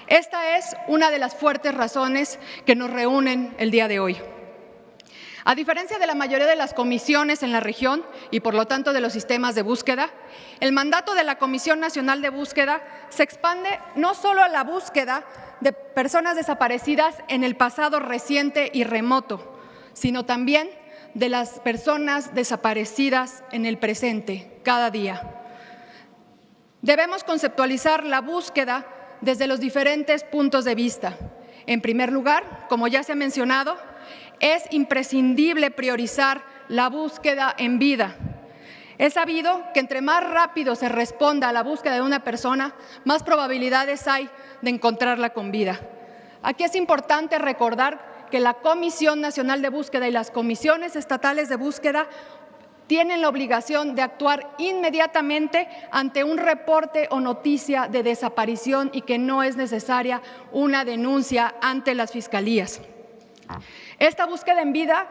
F: Esta es una de las fuertes razones que nos reúnen el día de hoy. A diferencia de la mayoría de las comisiones en la región y por lo tanto de los sistemas de búsqueda, el mandato de la Comisión Nacional de Búsqueda se expande no solo a la búsqueda de personas desaparecidas en el pasado reciente y remoto, sino también de las personas desaparecidas en el presente, cada día. Debemos conceptualizar la búsqueda desde los diferentes puntos de vista. En primer lugar, como ya se ha mencionado, es imprescindible priorizar la búsqueda en vida. Es sabido que entre más rápido se responda a la búsqueda de una persona, más probabilidades hay de encontrarla con vida. Aquí es importante recordar que la Comisión Nacional de Búsqueda y las comisiones estatales de búsqueda tienen la obligación de actuar inmediatamente ante un reporte o noticia de desaparición y que no es necesaria una denuncia ante las fiscalías. Esta búsqueda en vida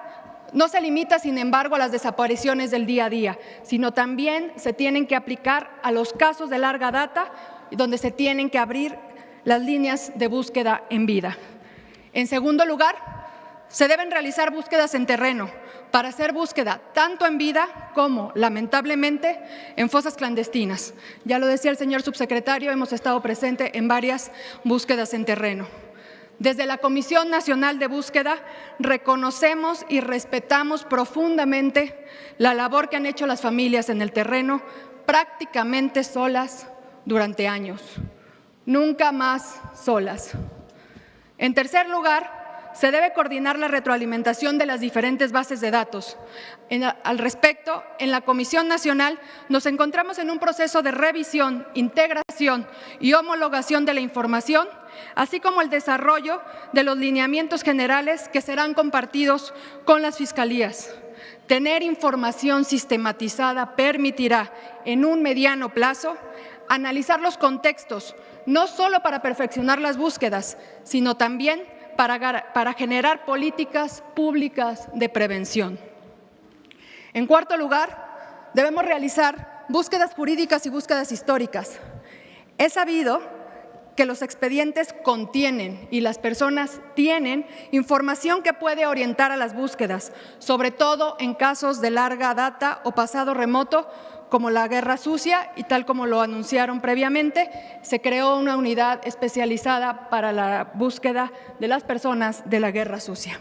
F: no se limita, sin embargo, a las desapariciones del día a día, sino también se tienen que aplicar a los casos de larga data, donde se tienen que abrir las líneas de búsqueda en vida. En segundo lugar, se deben realizar búsquedas en terreno para hacer búsqueda tanto en vida como, lamentablemente, en fosas clandestinas. Ya lo decía el señor subsecretario, hemos estado presentes en varias búsquedas en terreno. Desde la Comisión Nacional de Búsqueda reconocemos y respetamos profundamente la labor que han hecho las familias en el terreno, prácticamente solas durante años, nunca más solas. En tercer lugar, se debe coordinar la retroalimentación de las diferentes bases de datos. Al respecto, en la Comisión Nacional nos encontramos en un proceso de revisión, integración y homologación de la información, así como el desarrollo de los lineamientos generales que serán compartidos con las fiscalías. Tener información sistematizada permitirá, en un mediano plazo, analizar los contextos, no solo para perfeccionar las búsquedas, sino también para generar políticas públicas de prevención. En cuarto lugar, debemos realizar búsquedas jurídicas y búsquedas históricas. Es sabido que los expedientes contienen y las personas tienen información que puede orientar a las búsquedas, sobre todo en casos de larga data o pasado remoto, como la Guerra Sucia, y tal como lo anunciaron previamente, se creó una unidad especializada para la búsqueda de las personas de la Guerra Sucia.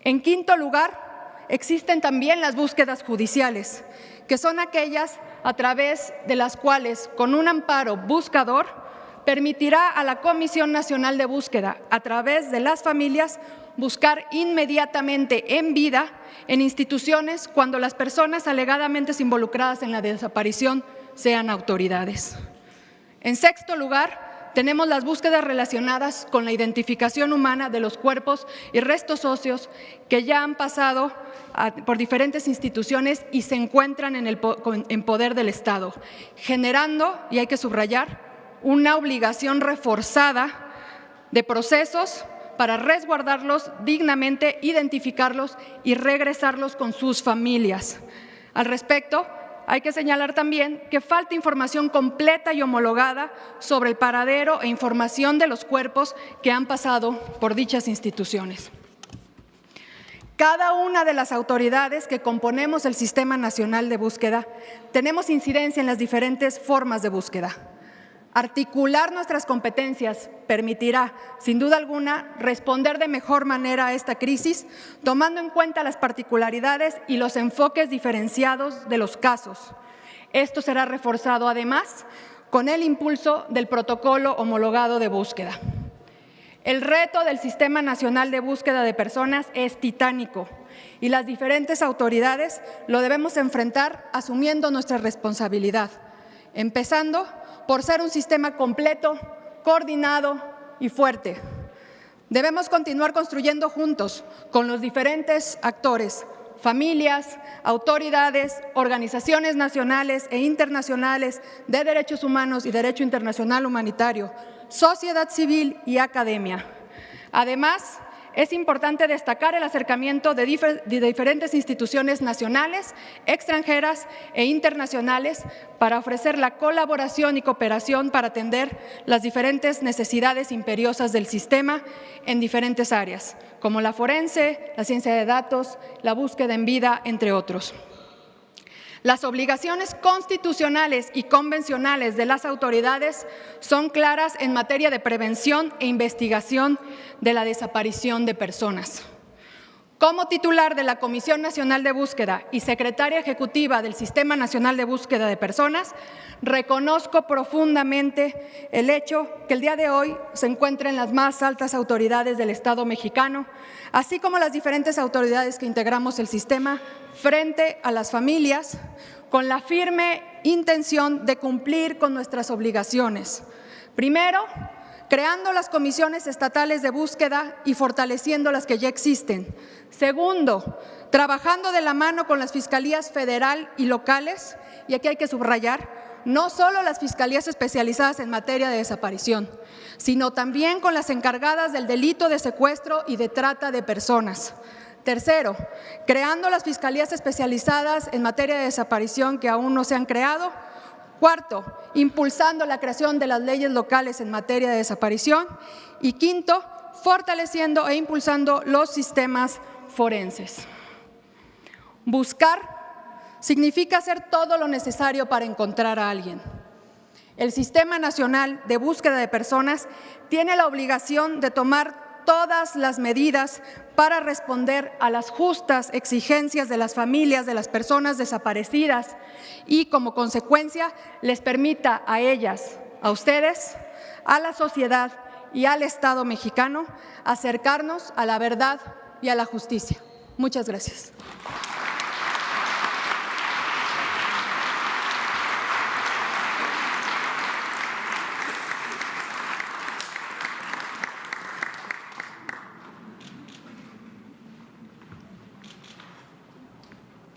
F: En quinto lugar, existen también las búsquedas judiciales, que son aquellas a través de las cuales, con un amparo buscador, permitirá a la Comisión Nacional de Búsqueda, a través de las familias, buscar inmediatamente en vida en instituciones cuando las personas alegadamente involucradas en la desaparición sean autoridades. En sexto lugar, tenemos las búsquedas relacionadas con la identificación humana de los cuerpos y restos óseos que ya han pasado por diferentes instituciones y se encuentran en poder del Estado, generando, y hay que subrayar, una obligación reforzada de procesos para resguardarlos dignamente, identificarlos y regresarlos con sus familias. Al respecto, hay que señalar también que falta información completa y homologada sobre el paradero e información de los cuerpos que han pasado por dichas instituciones. Cada una de las autoridades que componemos el Sistema Nacional de Búsqueda tenemos incidencia en las diferentes formas de búsqueda. Articular nuestras competencias permitirá, sin duda alguna, responder de mejor manera a esta crisis, tomando en cuenta las particularidades y los enfoques diferenciados de los casos. Esto será reforzado, además, con el impulso del protocolo homologado de búsqueda. El reto del Sistema Nacional de Búsqueda de Personas es titánico y las diferentes autoridades lo debemos enfrentar asumiendo nuestra responsabilidad, empezando por ser un sistema completo, coordinado y fuerte. Debemos continuar construyendo juntos con los diferentes actores, familias, autoridades, organizaciones nacionales e internacionales de derechos humanos y derecho internacional humanitario, sociedad civil y academia. Además, es importante destacar el acercamiento de diferentes instituciones nacionales, extranjeras e internacionales para ofrecer la colaboración y cooperación para atender las diferentes necesidades imperiosas del sistema en diferentes áreas, como la forense, la ciencia de datos, la búsqueda en vida, entre otros. Las obligaciones constitucionales y convencionales de las autoridades son claras en materia de prevención e investigación de la desaparición de personas. Como titular de la Comisión Nacional de Búsqueda y secretaria ejecutiva del Sistema Nacional de Búsqueda de Personas, reconozco profundamente el hecho que el día de hoy se encuentran las más altas autoridades del Estado mexicano, así como las diferentes autoridades que integramos el sistema, frente a las familias, con la firme intención de cumplir con nuestras obligaciones. Primero, creando las comisiones estatales de búsqueda y fortaleciendo las que ya existen. Segundo, trabajando de la mano con las fiscalías federal y locales, y aquí hay que subrayar, no solo las fiscalías especializadas en materia de desaparición, sino también con las encargadas del delito de secuestro y de trata de personas. Tercero, creando las fiscalías especializadas en materia de desaparición que aún no se han creado. Cuarto, impulsando la creación de las leyes locales en materia de desaparición. Y quinto, fortaleciendo e impulsando los sistemas forenses. Buscar significa hacer todo lo necesario para encontrar a alguien. El Sistema Nacional de Búsqueda de Personas tiene la obligación de tomar todas las medidas para responder a las justas exigencias de las familias de las personas desaparecidas y, como consecuencia, les permita a ellas, a ustedes, a la sociedad y al Estado mexicano acercarnos a la verdad y a la justicia. Muchas gracias.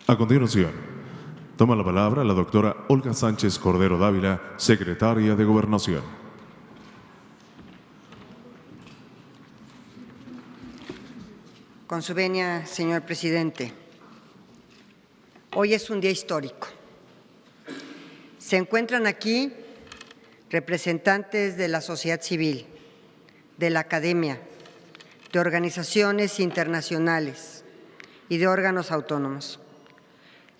A: A continuación, toma la palabra la doctora Olga Sánchez Cordero Dávila, secretaria de Gobernación.
G: Con su venia, señor presidente, hoy es un día histórico. Se encuentran aquí representantes de la sociedad civil, de la academia, de organizaciones internacionales y de órganos autónomos.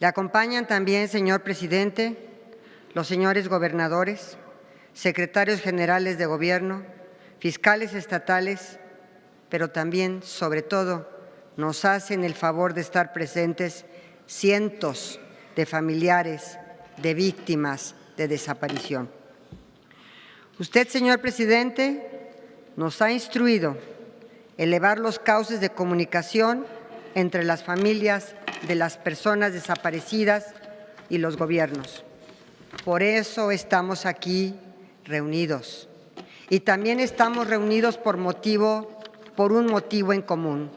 G: Le acompañan también, señor presidente, los señores gobernadores, secretarios generales de gobierno, fiscales estatales, pero también, sobre todo, nos hacen el favor de estar presentes cientos de familiares de víctimas de desaparición. Usted, señor presidente, nos ha instruido elevar los cauces de comunicación entre las familias de las personas desaparecidas y los gobiernos. Por eso estamos aquí reunidos. Y también estamos reunidos por un motivo en común: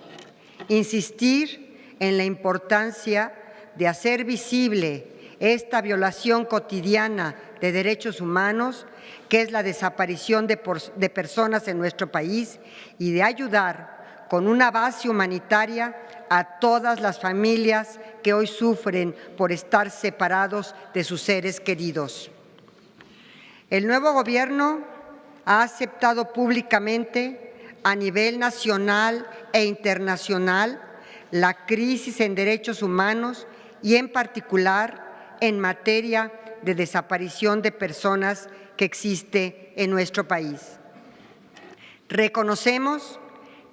G: insistir en la importancia de hacer visible esta violación cotidiana de derechos humanos, que es la desaparición de personas en nuestro país, y de ayudar con una base humanitaria a todas las familias que hoy sufren por estar separados de sus seres queridos. El nuevo gobierno ha aceptado públicamente a nivel nacional e internacional la crisis en derechos humanos y en particular en materia de desaparición de personas que existe en nuestro país. Reconocemos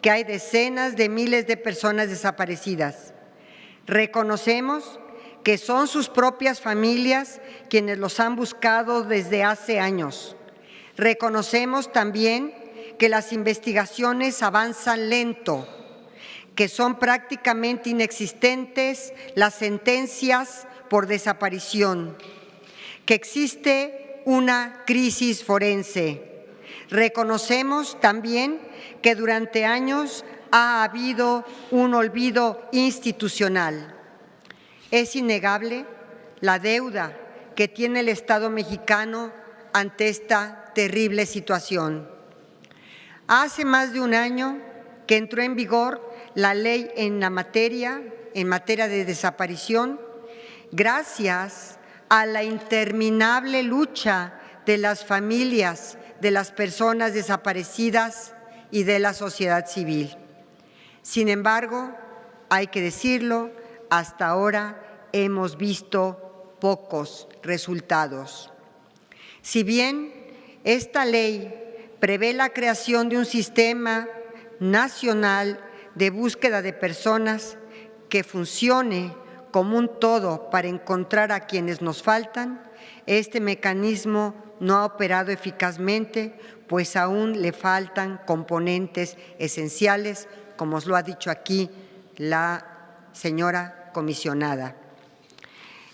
G: que hay decenas de miles de personas desaparecidas. Reconocemos que son sus propias familias quienes los han buscado desde hace años. Reconocemos también que las investigaciones avanzan lento, que son prácticamente inexistentes las sentencias por desaparición, que existe una crisis forense. Reconocemos también que durante años ha habido un olvido institucional. Es innegable la deuda que tiene el Estado mexicano ante esta terrible situación. Hace más de un año que entró en vigor la ley en materia de desaparición, gracias a la interminable lucha de las familias de las personas desaparecidas y de la sociedad civil. Sin embargo, hay que decirlo, hasta ahora hemos visto pocos resultados. Si bien esta ley prevé la creación de un sistema nacional de búsqueda de personas que funcione como un todo para encontrar a quienes nos faltan, este mecanismo no ha operado eficazmente, pues aún le faltan componentes esenciales, como os lo ha dicho aquí la señora comisionada.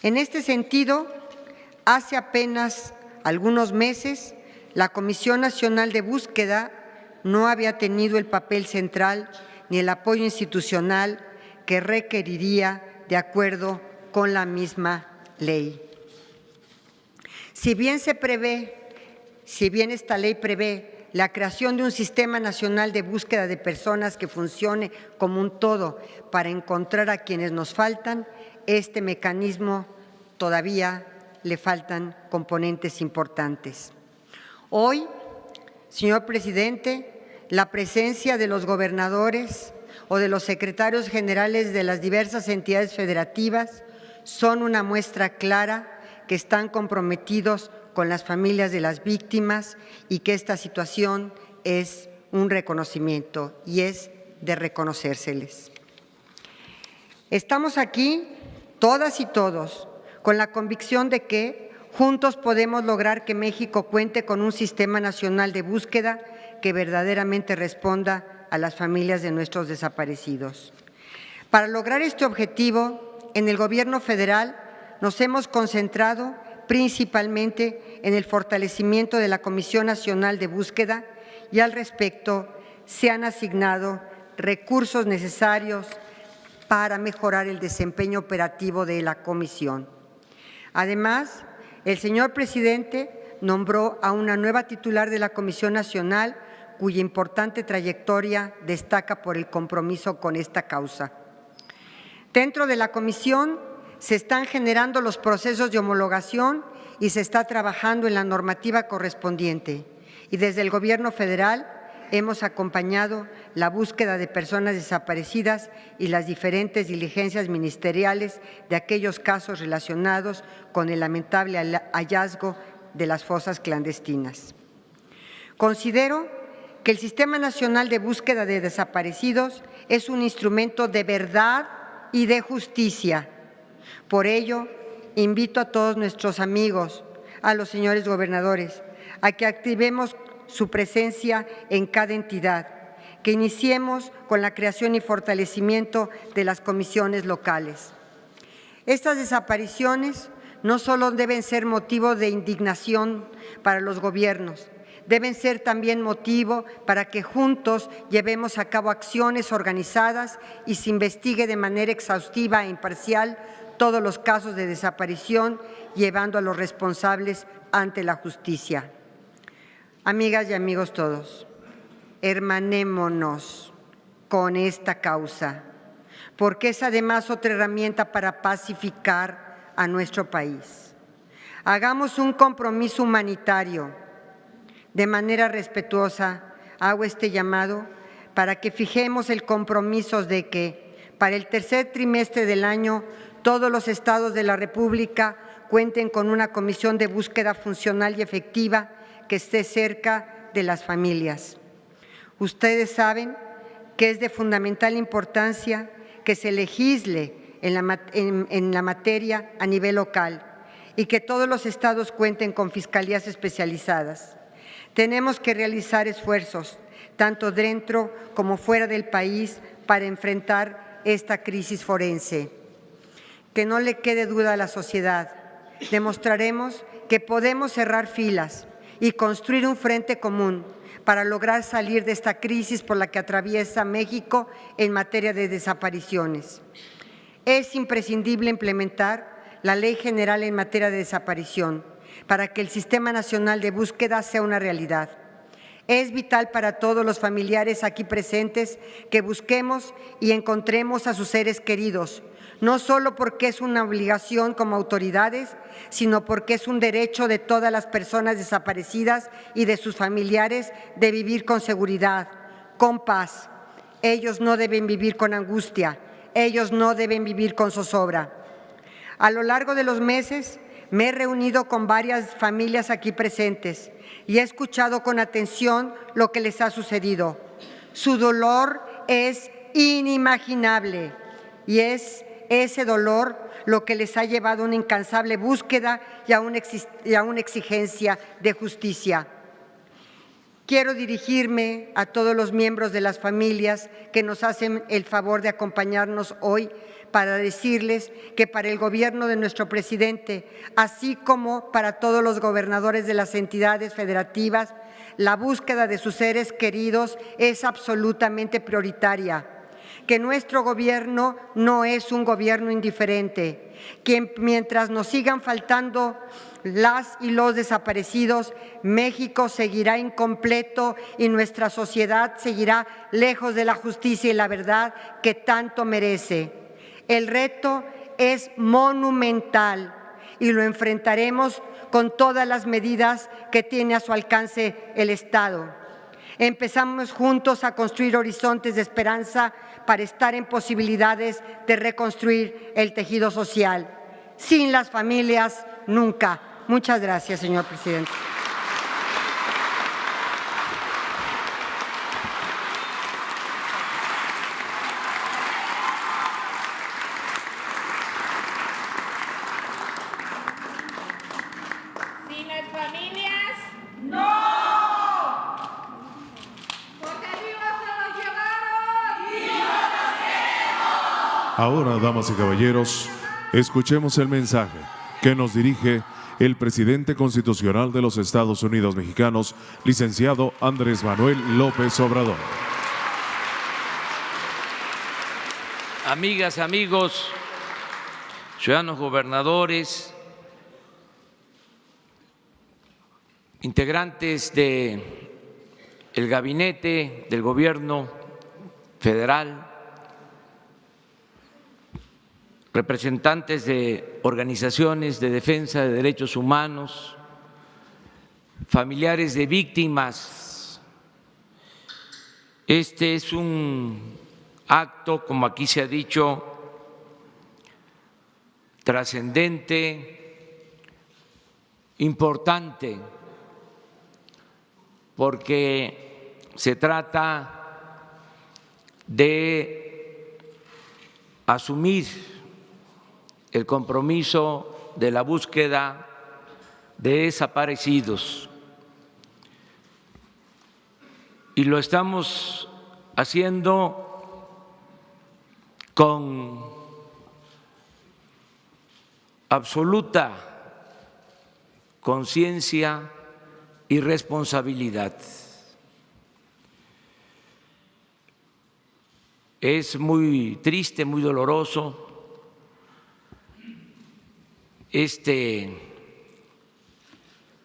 G: En este sentido, hace apenas algunos meses, la Comisión Nacional de Búsqueda no había tenido el papel central ni el apoyo institucional que requeriría de acuerdo con la misma ley. Si bien esta ley prevé la creación de un sistema nacional de búsqueda de personas que funcione como un todo para encontrar a quienes nos faltan, este mecanismo todavía le faltan componentes importantes. Hoy, señor presidente, la presencia de los gobernadores o de los secretarios generales de las diversas entidades federativas son una muestra clara que están comprometidos con las familias de las víctimas y que esta situación es un reconocimiento y es de reconocérseles. Estamos aquí, todas y todos, con la convicción de que juntos podemos lograr que México cuente con un sistema nacional de búsqueda que verdaderamente responda a las familias de nuestros desaparecidos. Para lograr este objetivo, en el Gobierno federal nos hemos concentrado principalmente en el fortalecimiento de la Comisión Nacional de Búsqueda y al respecto se han asignado recursos necesarios para mejorar el desempeño operativo de la comisión. Además, el señor presidente nombró a una nueva titular de la Comisión Nacional cuya importante trayectoria destaca por el compromiso con esta causa. Dentro de la comisión se están generando los procesos de homologación y se está trabajando en la normativa correspondiente. Y desde el Gobierno federal hemos acompañado la búsqueda de personas desaparecidas y las diferentes diligencias ministeriales de aquellos casos relacionados con el lamentable hallazgo de las fosas clandestinas. Considero que el Sistema Nacional de Búsqueda de Desaparecidos es un instrumento de verdad y de justicia. Por ello, invito a todos nuestros amigos, a los señores gobernadores, a que activemos su presencia en cada entidad, que iniciemos con la creación y fortalecimiento de las comisiones locales. Estas desapariciones no solo deben ser motivo de indignación para los gobiernos, deben ser también motivo para que juntos llevemos a cabo acciones organizadas y se investigue de manera exhaustiva e imparcial todos los casos de desaparición, llevando a los responsables ante la justicia. Amigas y amigos todos, hermanémonos con esta causa, porque es además otra herramienta para pacificar a nuestro país. Hagamos un compromiso humanitario. De manera respetuosa, hago este llamado para que fijemos el compromiso de que para el tercer trimestre del año todos los estados de la República cuenten con una comisión de búsqueda funcional y efectiva que esté cerca de las familias. Ustedes saben que es de fundamental importancia que se legisle en la materia a nivel local y que todos los estados cuenten con fiscalías especializadas. Tenemos que realizar esfuerzos, tanto dentro como fuera del país, para enfrentar esta crisis forense. Que no le quede duda a la sociedad. Demostraremos que podemos cerrar filas y construir un frente común para lograr salir de esta crisis por la que atraviesa México en materia de desapariciones. Es imprescindible implementar la Ley General en materia de desaparición para que el Sistema Nacional de Búsqueda sea una realidad. Es vital para todos los familiares aquí presentes que busquemos y encontremos a sus seres queridos, no solo porque es una obligación como autoridades, sino porque es un derecho de todas las personas desaparecidas y de sus familiares de vivir con seguridad, con paz. Ellos no deben vivir con angustia, ellos no deben vivir con zozobra. A lo largo de los meses me he reunido con varias familias aquí presentes y he escuchado con atención lo que les ha sucedido. Su dolor es inimaginable y es ese dolor lo que les ha llevado a una incansable búsqueda y a una exigencia de justicia. Quiero dirigirme a todos los miembros de las familias que nos hacen el favor de acompañarnos hoy para decirles que para el gobierno de nuestro presidente, así como para todos los gobernadores de las entidades federativas, la búsqueda de sus seres queridos es absolutamente prioritaria. Que nuestro gobierno no es un gobierno indiferente, que mientras nos sigan faltando las y los desaparecidos, México seguirá incompleto y nuestra sociedad seguirá lejos de la justicia y la verdad que tanto merece. El reto es monumental y lo enfrentaremos con todas las medidas que tiene a su alcance el Estado. Empezamos juntos a construir horizontes de esperanza para estar en posibilidades de reconstruir el tejido social. Sin las familias, nunca. Muchas gracias, señor presidente.
D: Sin las familias, no. Porque vivos se los llevaron. ¡Vivos los queremos!
A: Ahora, damas y caballeros, escuchemos el mensaje que nos dirige el presidente constitucional de los Estados Unidos mexicanos, licenciado Andrés Manuel López Obrador.
H: Amigas, amigos, ciudadanos gobernadores, integrantes del gabinete del gobierno federal, representantes de organizaciones de defensa de derechos humanos, familiares de víctimas. Este es un acto, como aquí se ha dicho, trascendente, importante, porque se trata de asumir el compromiso de la búsqueda de desaparecidos. Y lo estamos haciendo con absoluta conciencia y responsabilidad. Es muy triste, muy doloroso este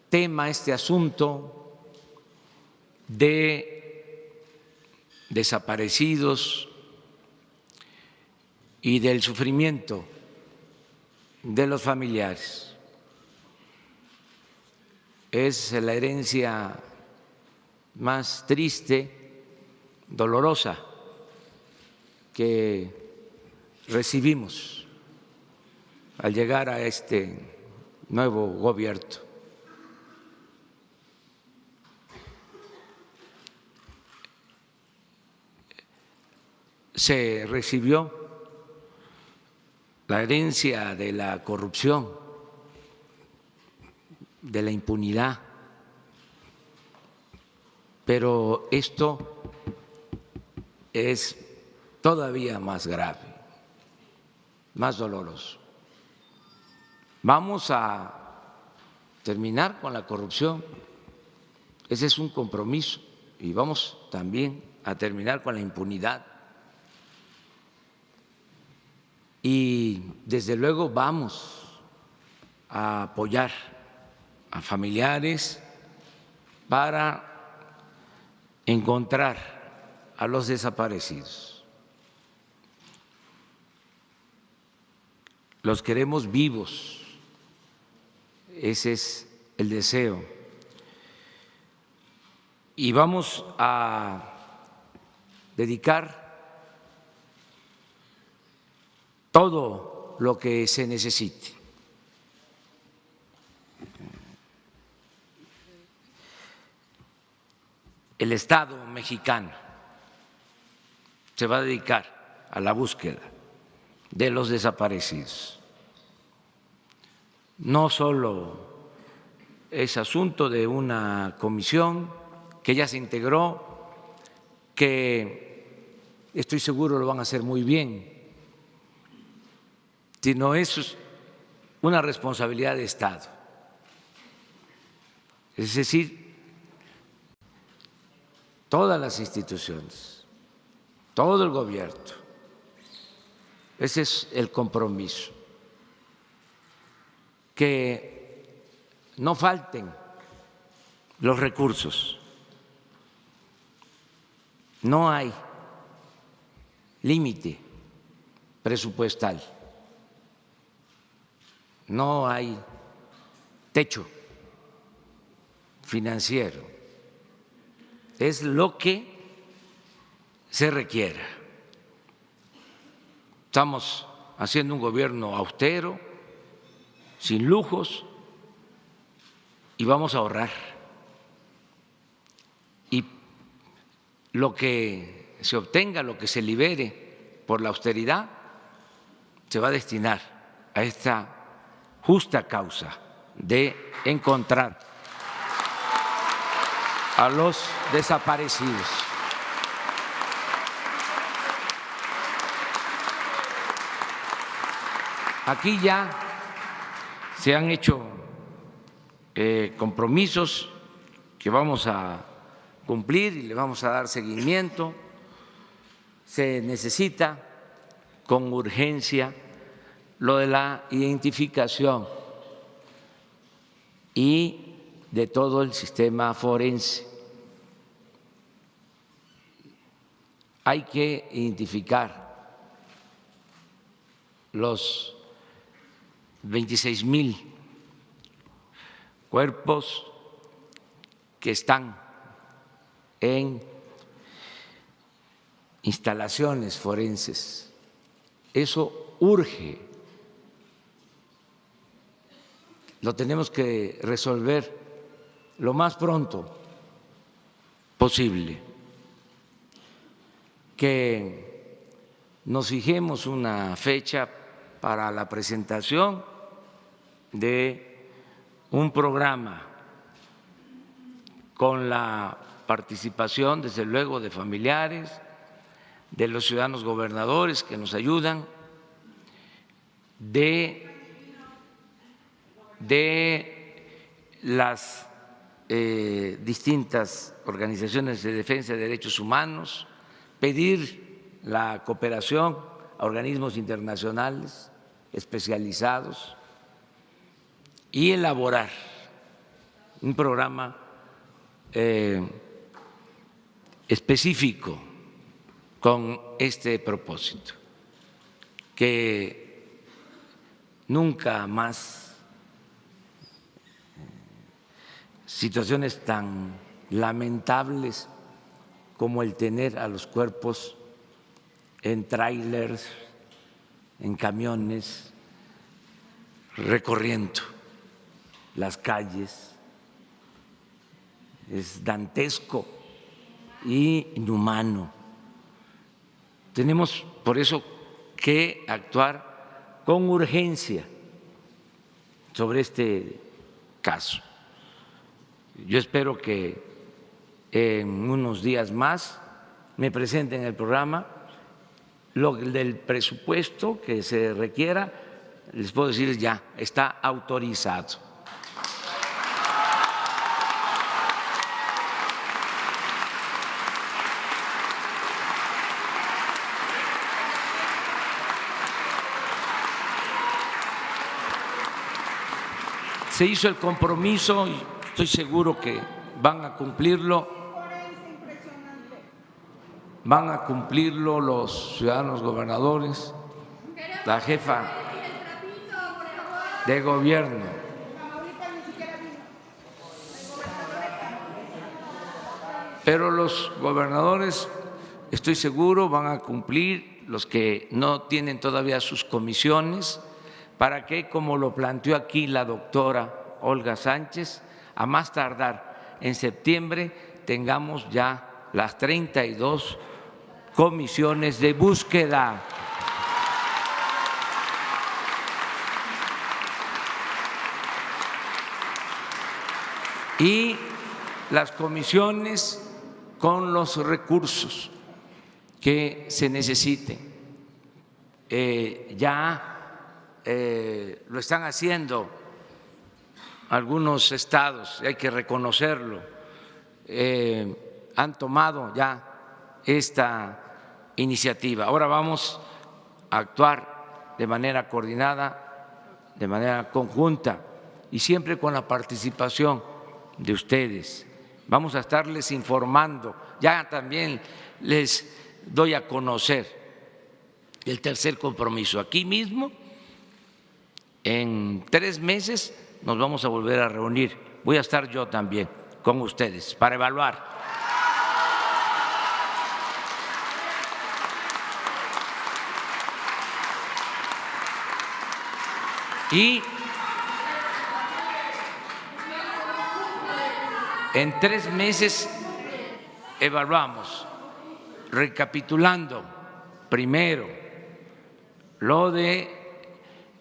H: tema, este asunto de desaparecidos y del sufrimiento de los familiares. Es la herencia más triste, dolorosa que recibimos al llegar a este nuevo gobierno. Se recibió la herencia de la corrupción, de la impunidad, pero esto es todavía más grave, más doloroso. Vamos a terminar con la corrupción, ese es un compromiso, y vamos también a terminar con la impunidad. Y desde luego vamos a apoyar a familiares para encontrar a los desaparecidos. Los queremos vivos, ese es el deseo. Y vamos a dedicar todo lo que se necesite. El Estado mexicano se va a dedicar a la búsqueda de los desaparecidos. No solo es asunto de una comisión que ya se integró, que estoy seguro lo van a hacer muy bien, sino es una responsabilidad de Estado. Es decir, todas las instituciones, todo el gobierno, ese es el compromiso, que no falten los recursos. No hay límite presupuestal, no hay techo financiero, es lo que se requiera. Estamos haciendo un gobierno austero, sin lujos, y vamos a ahorrar. Y lo que se obtenga, lo que se libere por la austeridad, se va a destinar a esta justa causa de encontrar a los desaparecidos. Aquí ya se han hecho compromisos que vamos a cumplir y le vamos a dar seguimiento. Se necesita con urgencia lo de la identificación y de todo el sistema forense. Hay que identificar los 26,000 cuerpos que están en instalaciones forenses. Eso urge, lo tenemos que resolver lo más pronto posible, que nos fijemos una fecha para la presentación de un programa con la participación, desde luego, de familiares, de los ciudadanos gobernadores que nos ayudan, de las distintas organizaciones de defensa de derechos humanos, pedir la cooperación a organismos internacionales especializados y elaborar un programa específico con este propósito, que nunca más situaciones tan lamentables como el tener a los cuerpos en tráilers, en camiones, recorriendo las calles. Es dantesco y inhumano. Tenemos por eso que actuar con urgencia sobre este caso. Yo espero que en unos días más me presenten el programa. Lo del presupuesto que se requiera, les puedo decir, ya está autorizado. Se hizo el compromiso y estoy seguro que van a cumplirlo. van a cumplirlo los ciudadanos gobernadores, la jefa de gobierno. Pero los gobernadores, estoy seguro, van a cumplir, los que no tienen todavía sus comisiones, para que, como lo planteó aquí la doctora Olga Sánchez, a más tardar en septiembre tengamos ya las 32 comisiones de búsqueda. Y las comisiones con los recursos que se necesiten. Lo están haciendo algunos estados, hay que reconocerlo, han tomado ya esta iniciativa. Ahora vamos a actuar de manera coordinada, de manera conjunta y siempre con la participación de ustedes. Vamos a estarles informando. Ya también les doy a conocer el tercer compromiso. Aquí mismo, en 3 meses, nos vamos a volver a reunir. Voy a estar yo también con ustedes para evaluar. Y en 3 meses evaluamos, recapitulando primero lo de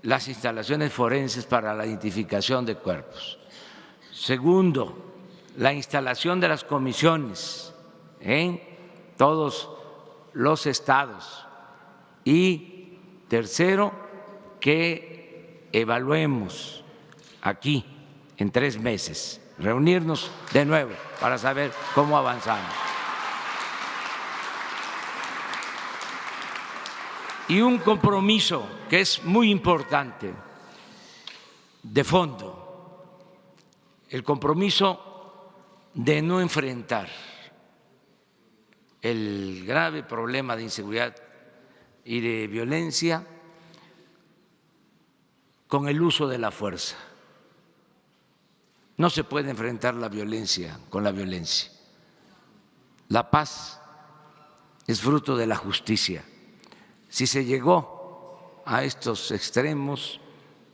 H: las instalaciones forenses para la identificación de cuerpos. Segundo, la instalación de las comisiones en todos los estados. Y tercero, que evaluemos aquí en 3 meses, reunirnos de nuevo para saber cómo avanzamos. Y un compromiso que es muy importante, de fondo, el compromiso de no enfrentar el grave problema de inseguridad y de violencia con el uso de la fuerza. No se puede enfrentar la violencia con la violencia. La paz es fruto de la justicia. Si se llegó a estos extremos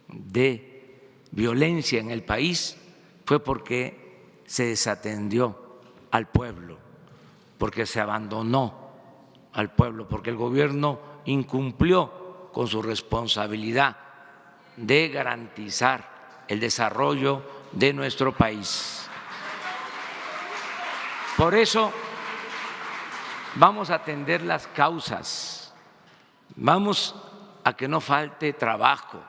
H: de violencia en el país fue porque se desatendió al pueblo, porque se abandonó al pueblo, porque el gobierno incumplió con su responsabilidad de garantizar el desarrollo de nuestro país. Por eso vamos a atender las causas, vamos a que no falte trabajo,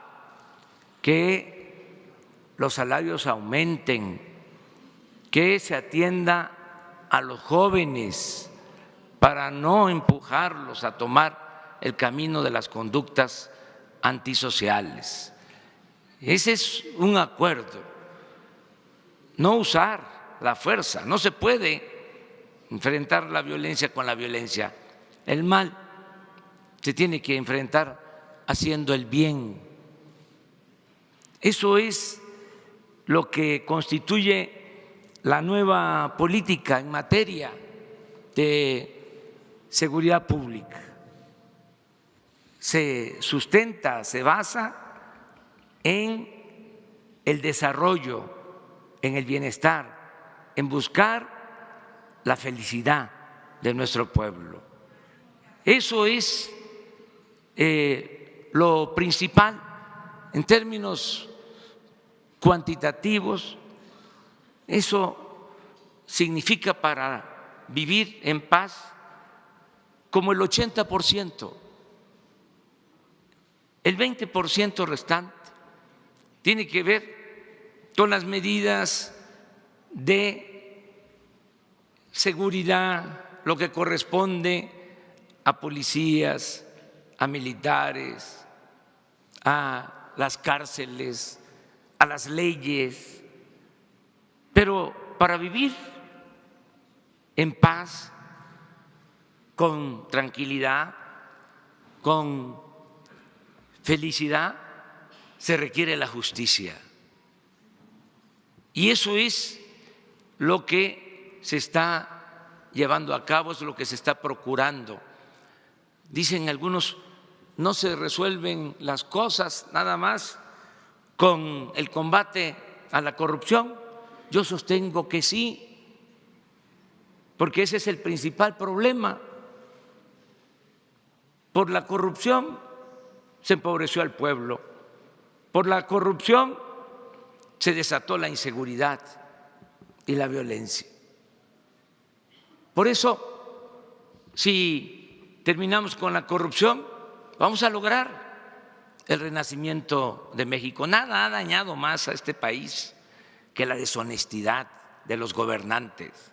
H: que los salarios aumenten, que se atienda a los jóvenes para no empujarlos a tomar el camino de las conductas antisociales. Ese es un acuerdo, no usar la fuerza, no se puede enfrentar la violencia con la violencia. El mal se tiene que enfrentar haciendo el bien. Eso es lo que constituye la nueva política en materia de seguridad pública. Se sustenta, se basa en el desarrollo, en el bienestar, en buscar la felicidad de nuestro pueblo. Eso es lo principal en términos cuantitativos. Eso significa para vivir en paz como el 80%. El 20% restante tiene que ver con las medidas de seguridad, lo que corresponde a policías, a militares, a las cárceles, a las leyes, pero para vivir en paz, con tranquilidad, con felicidad, se requiere la justicia. Y eso es lo que se está llevando a cabo, es lo que se está procurando. Dicen algunos, no se resuelven las cosas nada más con el combate a la corrupción. Yo sostengo que sí, porque ese es el principal problema. Por la corrupción se empobreció al pueblo, por la corrupción se desató la inseguridad y la violencia. Por eso, si terminamos con la corrupción, vamos a lograr el renacimiento de México. Nada ha dañado más a este país que la deshonestidad de los gobernantes.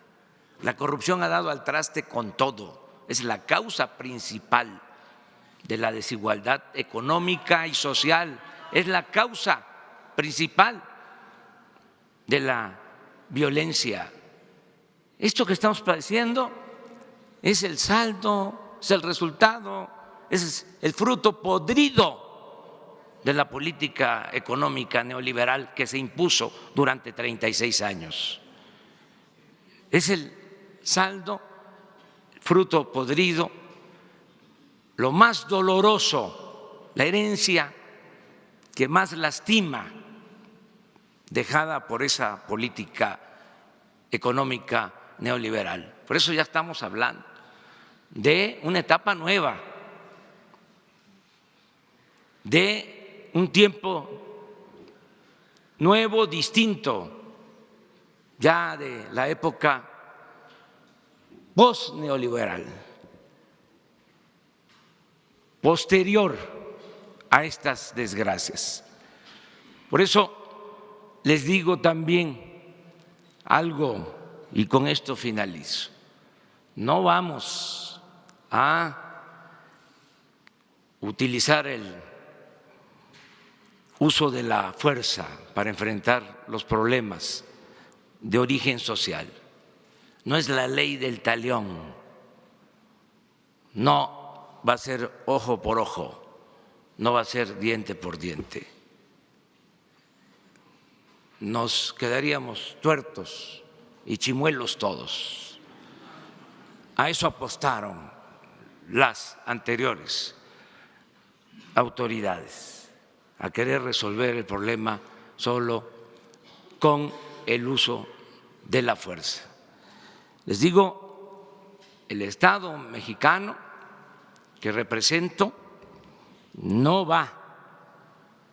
H: La corrupción ha dado al traste con todo, es la causa principal de la desigualdad económica y social, es la causa principal de la violencia. Esto que estamos padeciendo es el saldo, es el resultado, es el fruto podrido de la política económica neoliberal que se impuso durante 36 años. Es el saldo, fruto podrido, lo más doloroso, la herencia que más lastima, dejada por esa política económica neoliberal. Por eso ya estamos hablando de una etapa nueva, de un tiempo nuevo, distinto, ya de la época post-neoliberal, posterior a estas desgracias. Por eso les digo también algo, y con esto finalizo. No vamos a utilizar el uso de la fuerza para enfrentar los problemas de origen social. No es la ley del talión, no va a ser ojo por ojo, no va a ser diente por diente. Nos quedaríamos tuertos y chimuelos todos. A eso apostaron las anteriores autoridades, a querer resolver el problema solo con el uso de la fuerza. Les digo, el Estado mexicano que represento no va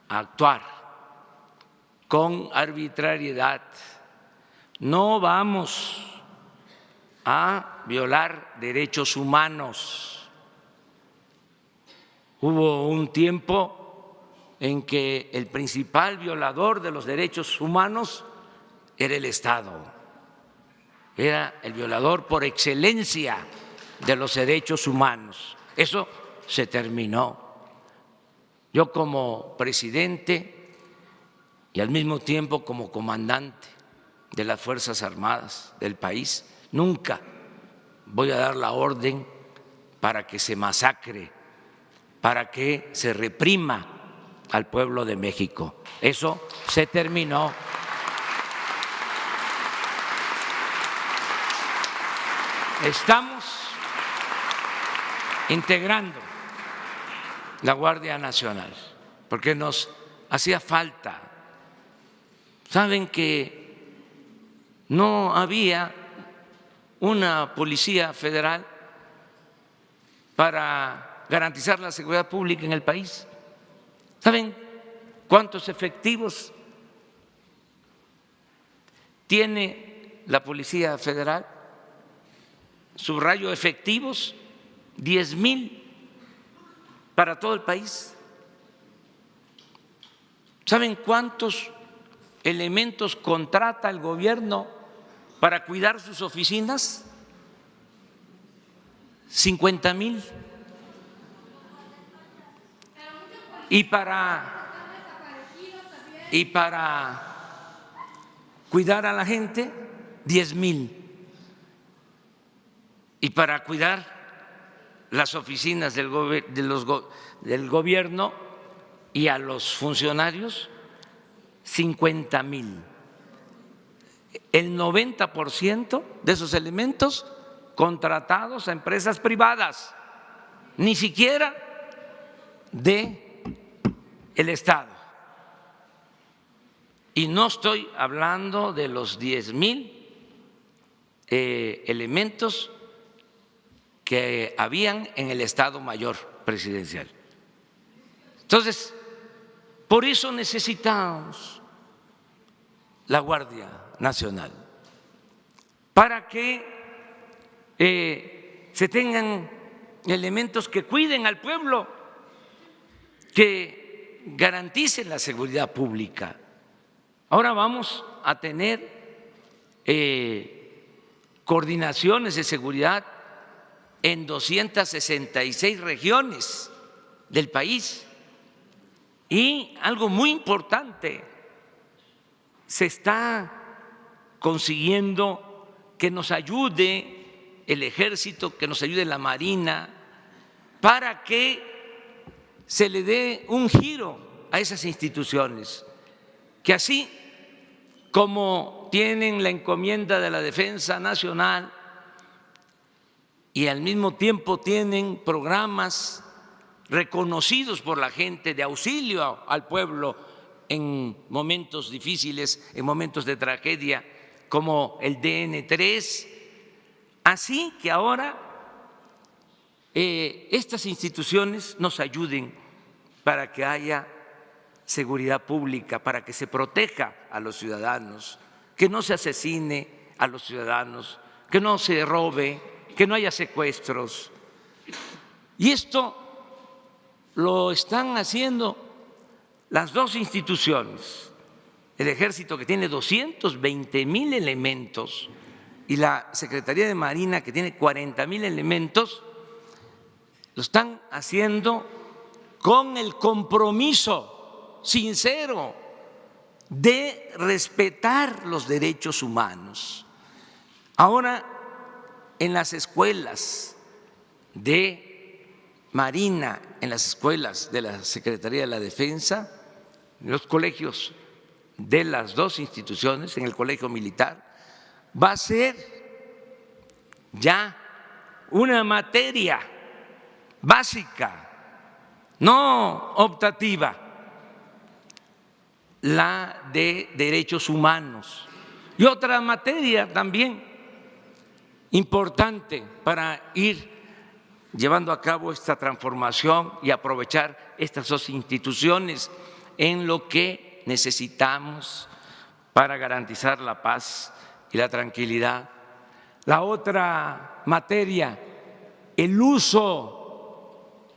H: a actuar con arbitrariedad, no vamos a violar derechos humanos. Hubo un tiempo en que el principal violador de los derechos humanos era el Estado, era el violador por excelencia de los derechos humanos. Eso se terminó. Yo como presidente y al mismo tiempo como comandante de las Fuerzas Armadas del país, nunca voy a dar la orden para que se masacre, para que se reprima al pueblo de México. Eso se terminó. Estamos integrando la Guardia Nacional porque nos hacía falta. Saben que no había una policía federal para garantizar la seguridad pública en el país. ¿Saben cuántos efectivos tiene la Policía Federal? Subrayo efectivos, 10,000 para todo el país. ¿Saben cuántos elementos contrata el gobierno para cuidar sus oficinas? 50,000. Y para cuidar a la gente, 10,000. Y para cuidar las oficinas del gobierno y a los funcionarios 50,000. El 90% de esos elementos contratados a empresas privadas, ni siquiera de el Estado. Y no estoy hablando de los 10,000 elementos que habían en el Estado Mayor Presidencial. Entonces, por eso necesitamos la Guardia Nacional, para que se tengan elementos que cuiden al pueblo, que garanticen la seguridad pública. Ahora vamos a tener coordinaciones de seguridad en 266 regiones del país. Y algo muy importante, se está consiguiendo que nos ayude el Ejército, que nos ayude la Marina, para que se le dé un giro a esas instituciones, que así como tienen la encomienda de la defensa nacional y al mismo tiempo tienen programas reconocidos por la gente de auxilio al pueblo en momentos difíciles, en momentos de tragedia, como el DN3, así que ahora estas instituciones nos ayuden para que haya seguridad pública, para que se proteja a los ciudadanos, que no se asesine a los ciudadanos, que no se robe, que no haya secuestros. Y esto lo están haciendo las dos instituciones, el Ejército, que tiene 220,000 elementos, y la Secretaría de Marina, que tiene 40,000 elementos. Lo están haciendo con el compromiso sincero de respetar los derechos humanos. Ahora, en las escuelas de Marina, en las escuelas de la Secretaría de la Defensa, en los colegios de las dos instituciones, en el Colegio Militar, va a ser ya una materia básica, no optativa, la de derechos humanos. Y otra materia también importante para ir llevando a cabo esta transformación y aprovechar estas dos instituciones en lo que necesitamos para garantizar la paz y la tranquilidad. La otra materia, el uso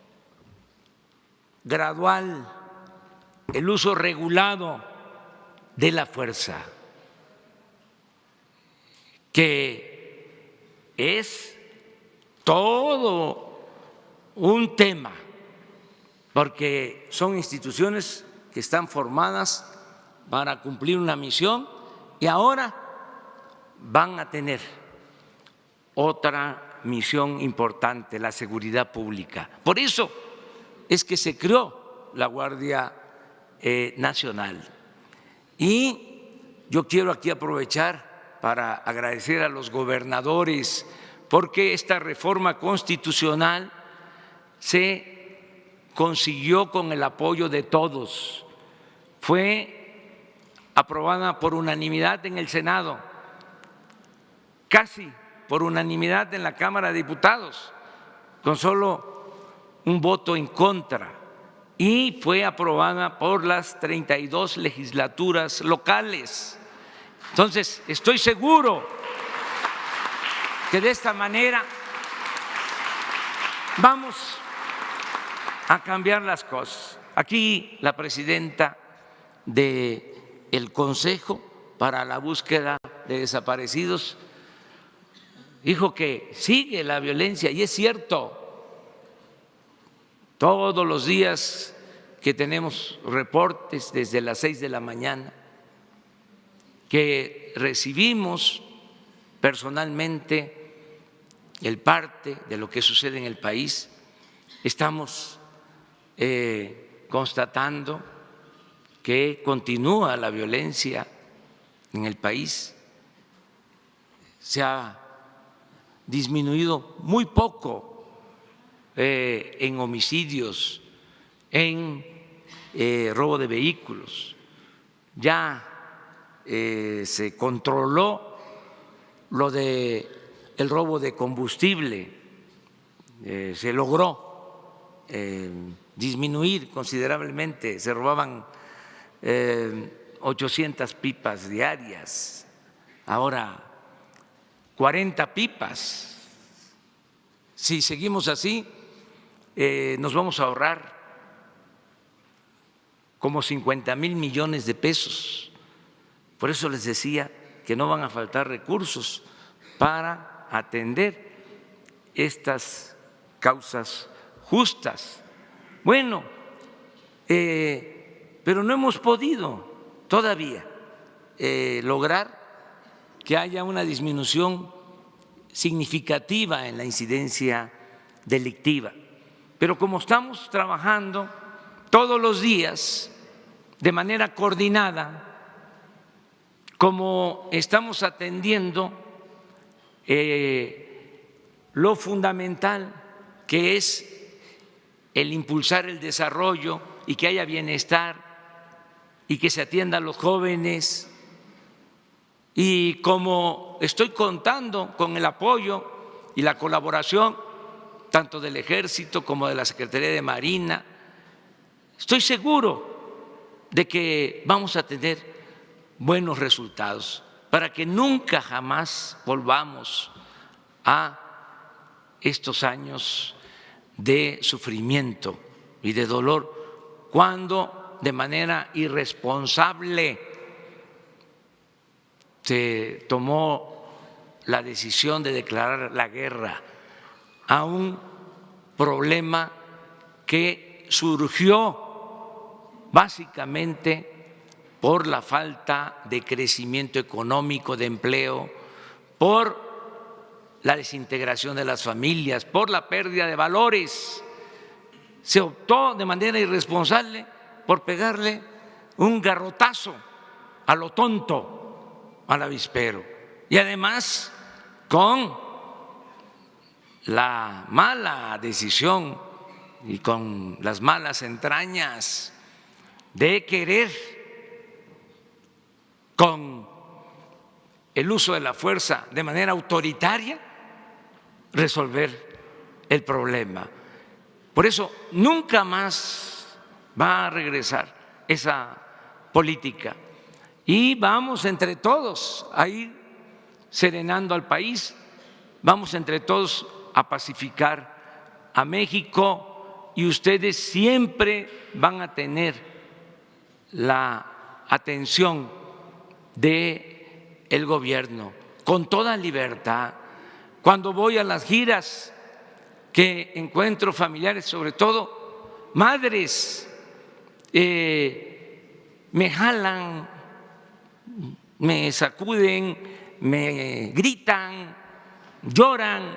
H: gradual, el uso regulado de la fuerza, que es todo un tema, porque son instituciones que están formadas para cumplir una misión y ahora van a tener otra misión importante, la seguridad pública. Por eso es que se creó la Guardia Nacional. Y yo quiero aquí aprovechar para agradecer a los gobernadores, porque esta reforma constitucional se consiguió con el apoyo de todos. Fue aprobada por unanimidad en el Senado, casi por unanimidad en la Cámara de Diputados, con solo un voto en contra, y fue aprobada por las 32 legislaturas locales. Entonces, estoy seguro que de esta manera vamos a cambiar las cosas. Aquí la presidenta del Consejo para la Búsqueda de Desaparecidos dijo que sigue la violencia, y es cierto. Todos los días que tenemos reportes desde las 6 de la mañana, que recibimos personalmente el parte de lo que sucede en el país. Estamos constatando que continúa la violencia en el país. Se ha disminuido muy poco en homicidios, en robo de vehículos. Ya se controló lo de el robo de combustible, se logró disminuir considerablemente, se robaban 800 pipas diarias, ahora 40 pipas. Si seguimos así, nos vamos a ahorrar como 50,000 millones de pesos. Por eso les decía que no van a faltar recursos para atender estas causas justas. Bueno, pero no hemos podido todavía lograr que haya una disminución significativa en la incidencia delictiva. Pero como estamos trabajando todos los días de manera coordinada, como estamos atendiendo lo fundamental que es el impulsar el desarrollo y que haya bienestar y que se atienda a los jóvenes, y como estoy contando con el apoyo y la colaboración tanto del Ejército como de la Secretaría de Marina, estoy seguro de que vamos a tener buenos resultados para que nunca jamás volvamos a estos años de sufrimiento y de dolor, cuando de manera irresponsable se tomó la decisión de declarar la guerra a un problema que surgió básicamente por la falta de crecimiento económico, de empleo, por la desintegración de las familias, por la pérdida de valores. Se optó de manera irresponsable por pegarle un garrotazo a lo tonto al avispero, y además con la mala decisión y con las malas entrañas de querer, con el uso de la fuerza de manera autoritaria, resolver el problema. Por eso nunca más va a regresar esa política, y vamos entre todos a ir serenando al país, vamos entre todos a pacificar a México, y ustedes siempre van a tener la atención del gobierno con toda libertad. Cuando voy a las giras, que encuentro familiares, sobre todo madres, me jalan, me sacuden, me gritan, lloran,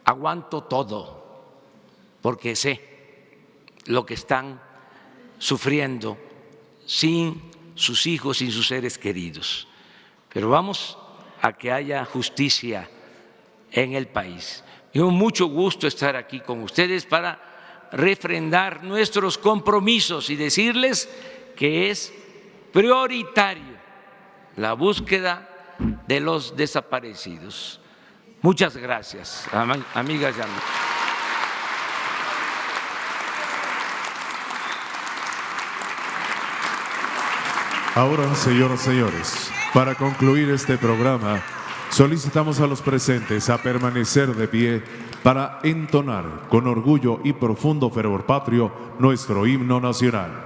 H: aguanto todo, porque sé lo que están sufriendo sin sus hijos, sin sus seres queridos. Pero vamos a que haya justicia en el país. Me dio mucho gusto estar aquí con ustedes para refrendar nuestros compromisos y decirles que es prioritario la búsqueda de los desaparecidos. Muchas gracias, amigas y amigos.
A: Ahora, señoras y señores, para concluir este programa, solicitamos a los presentes a permanecer de pie para entonar con orgullo y profundo fervor patrio nuestro himno nacional.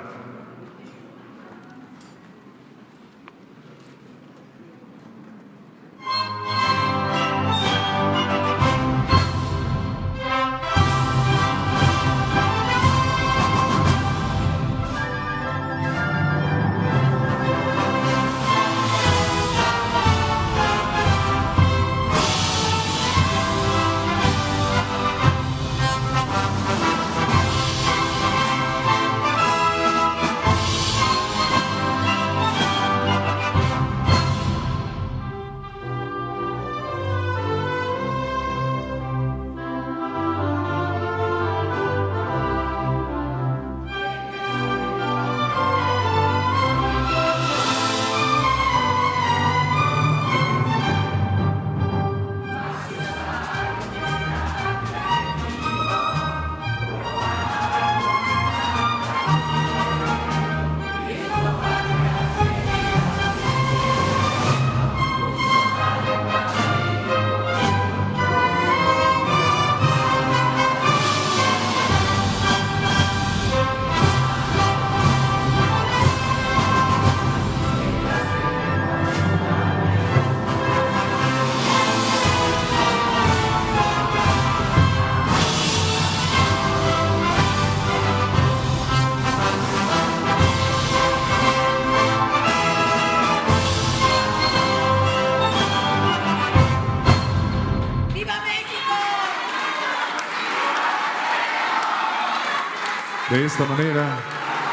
A: De esta manera,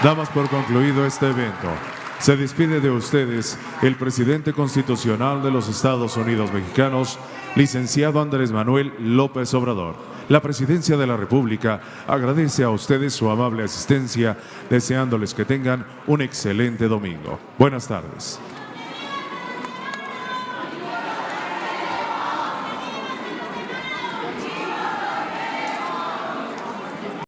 A: damos por concluido este evento. Se despide de ustedes el presidente constitucional de los Estados Unidos mexicanos, licenciado Andrés Manuel López Obrador. La Presidencia de la República agradece a ustedes su amable asistencia, deseándoles que tengan un excelente domingo. Buenas tardes.